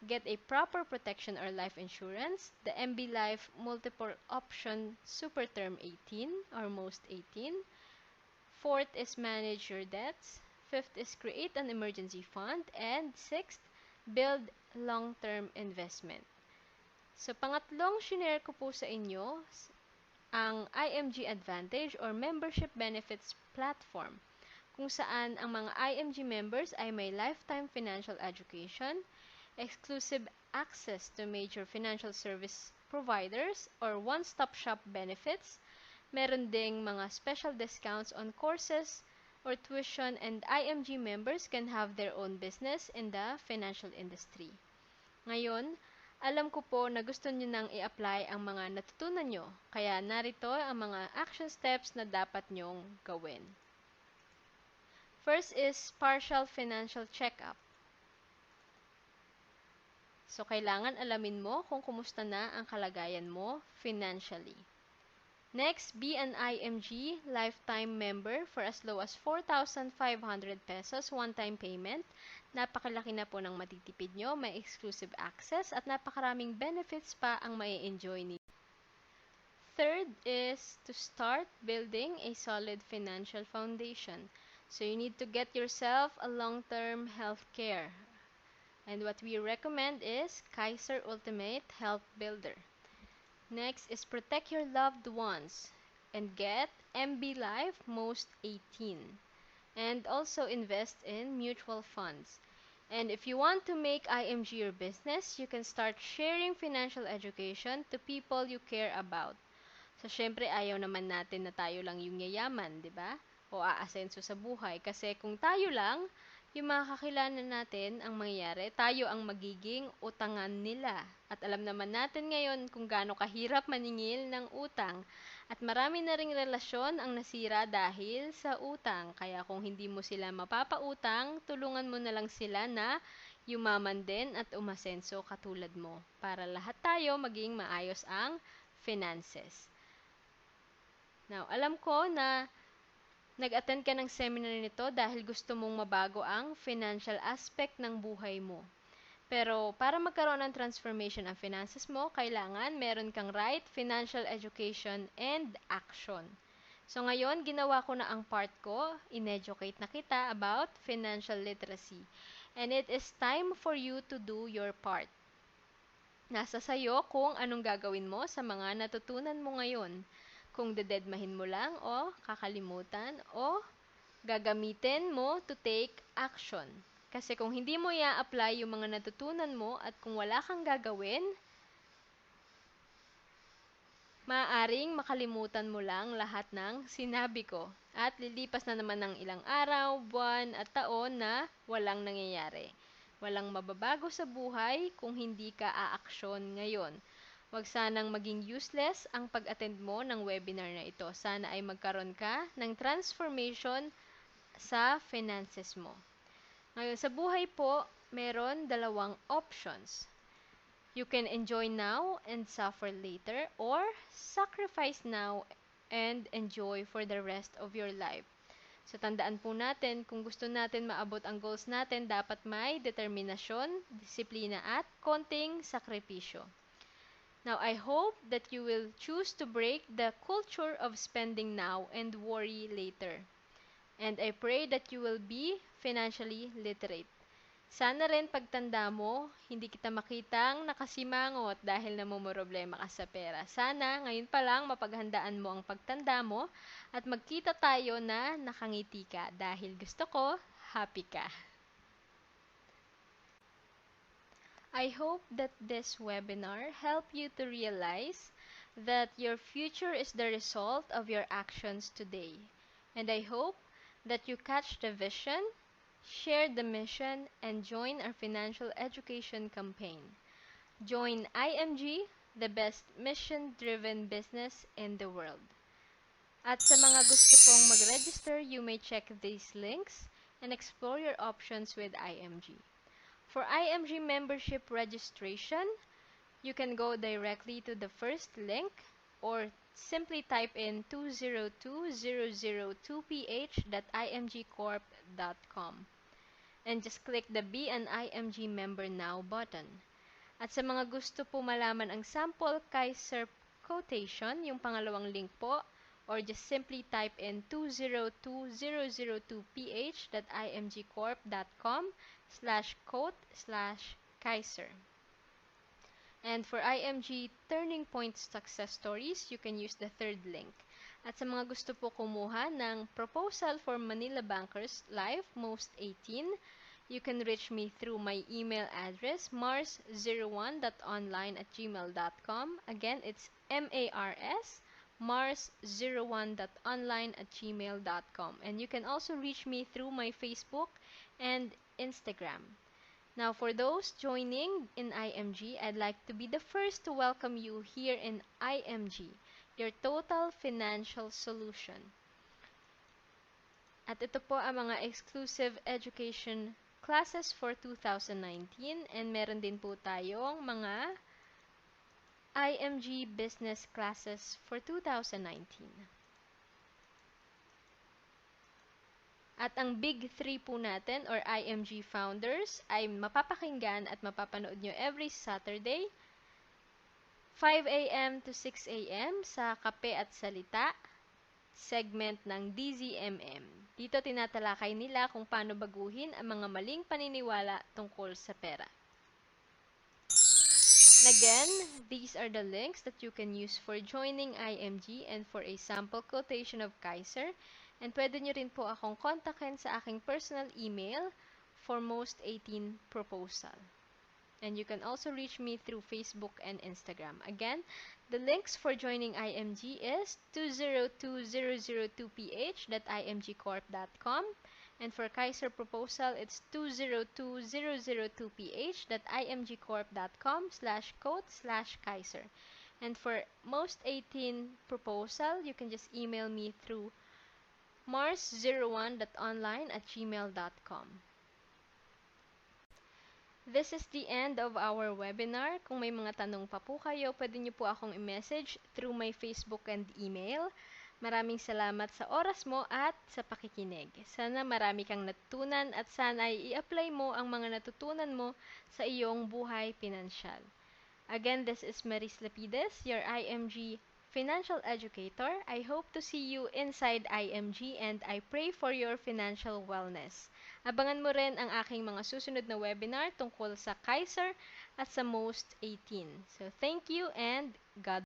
get a proper protection or life insurance, the MB Life Multiple Option Super Term 18 or Most 18. Fourth is manage your debts. Fifth is create an emergency fund. And sixth, build long-term investment. So, pangatlong shinare ko po sa inyo ang IMG Advantage or Membership Benefits Platform. kung saan ang mga IMG members ay may lifetime financial education, exclusive access to major financial service providers or one-stop shop benefits. Meron ding mga special discounts on courses or tuition, and IMG members can have their own business in the financial industry. Ngayon, alam ko po na gusto nyo nang i-apply ang mga natutunan nyo, kaya narito ang mga action steps na dapat nyong gawin. First is partial financial checkup. So, kailangan alamin mo kung kumusta na ang kalagayan mo financially. Next, be an IMG lifetime member for as low as 4,500 pesos one-time payment. Napakalaki na po ng matitipid nyo, may exclusive access at napakaraming benefits pa ang mai-enjoy ninyo. Third is to start building a solid financial foundation. So you need to get yourself a long-term health care. And what we recommend is Kaiser Ultimate Health Builder. Next is protect your loved ones and get MB Life Most 18. And also invest in mutual funds. And if you want to make IMG your business, you can start sharing financial education to people you care about. So, syempre, ayaw naman natin na tayo lang yung yayaman, di ba? O aasenso sa buhay. Kasi kung tayo lang, yung mga kakilala natin ang mangyayari, tayo ang magiging utangan nila. At alam naman natin ngayon kung gaano kahirap maningil ng utang. At marami na ring relasyon ang nasira dahil sa utang. Kaya kung hindi mo sila mapapautang, tulungan mo na lang sila na yumaman din at umasenso katulad mo. Para lahat tayo maging maayos ang finances. Now, alam ko na nag-attend ka ng seminar nito dahil gusto mong mabago ang financial aspect ng buhay mo. Pero para magkaroon ng transformation ang finances mo, kailangan meron kang right financial education and action. So ngayon, ginawa ko na ang part ko, in-educate na kita about financial literacy. And it is time for you to do your part. Nasa sayo kung anong gagawin mo sa mga natutunan mo ngayon. Kung dededmahin mo lang o kakalimutan o gagamitin mo to take action. Kasi kung hindi mo i-apply yung mga natutunan mo at kung wala kang gagawin, maaaring makalimutan mo lang lahat ng sinabi ko. At lilipas na naman ng ilang araw, buwan at taon na walang nangyayari. Walang mababago sa buhay kung hindi ka aaksyon ngayon. Huwag sanang maging useless ang pag-attend mo ng webinar na ito. Sana ay magkaroon ka ng transformation sa finances mo. Ngayon, sa buhay po, meron dalawang options. You can enjoy now and suffer later, or sacrifice now and enjoy for the rest of your life. So, tandaan po natin, kung gusto natin maabot ang goals natin, dapat may determinasyon, disiplina at konting sakripisyo. Now, I hope that you will choose to break the culture of spending now and worry later. And I pray that you will be financially literate. Sana rin pagtanda mo, hindi kita makitang nakasimangot dahil namumroblema ka sa pera. Sana ngayon pa lang mapaghandaan mo ang pagtanda mo at magkita tayo na nakangiti ka dahil gusto ko, happy ka. I hope that this webinar helped you to realize that your future is the result of your actions today. And I hope that you catch the vision, share the mission, and join our financial education campaign. Join IMG, the best mission-driven business in the world. At sa mga gusto pong mag-register, you may check these links and explore your options with IMG. For IMG membership registration, you can go directly to the first link or simply type in 202002ph.imgcorp.com and just click the Be an IMG Member Now button. At sa mga gusto po malaman ang sample Kaiser quotation, yung pangalawang link po, or just simply type in 202002ph.imgcorp.com/quote/Kaiser. And for IMG Turning Point Success Stories, you can use the third link. At sa mga gusto po kumuha ng proposal for Manila Bankers Life Most 18, you can reach me through my email address mars01.online@gmail.com. Again, it's mars01.online@gmail.com. And you can also reach me through my Facebook and Instagram. Now, for those joining in IMG, I'd like to be the first to welcome you here in IMG, your total financial solution. At ito po ang mga exclusive education classes for 2019 and meron din po tayong mga IMG business classes for 2019. At ang Big 3 po natin or IMG founders ay mapapakinggan at mapapanood nyo every Saturday 5 a.m. to 6 a.m. sa Kape at Salita segment ng DZMM. Dito tinatalakay nila kung paano baguhin ang mga maling paniniwala tungkol sa pera. And again, these are the links that you can use for joining IMG and for a sample quotation of Kaiser. And pwede nyo rin po akong kontakin sa aking personal email for most 18 proposal. And you can also reach me through Facebook and Instagram. Again, the links for joining IMG is 202002ph.imgcorp.com. And for Kaiser proposal, it's 202002ph.imgcorp.com/code/Kaiser. And for most 18 proposal, you can just email me through mars01.online@gmail.com. This is the end of our webinar. Kung may mga tanong pa po kayo, pwede niyo po akong i-message through my Facebook and email. Maraming salamat sa oras mo at sa pakikinig. Sana marami kang natutunan at sana ay i-apply mo ang mga natutunan mo sa iyong buhay pinansyal. Again, this is Maris Lapides, your IMG financial educator. I hope to see you inside IMG and I pray for your financial wellness. Abangan mo rin ang aking mga susunod na webinar tungkol sa Kaiser at sa Most 18. So, thank you and God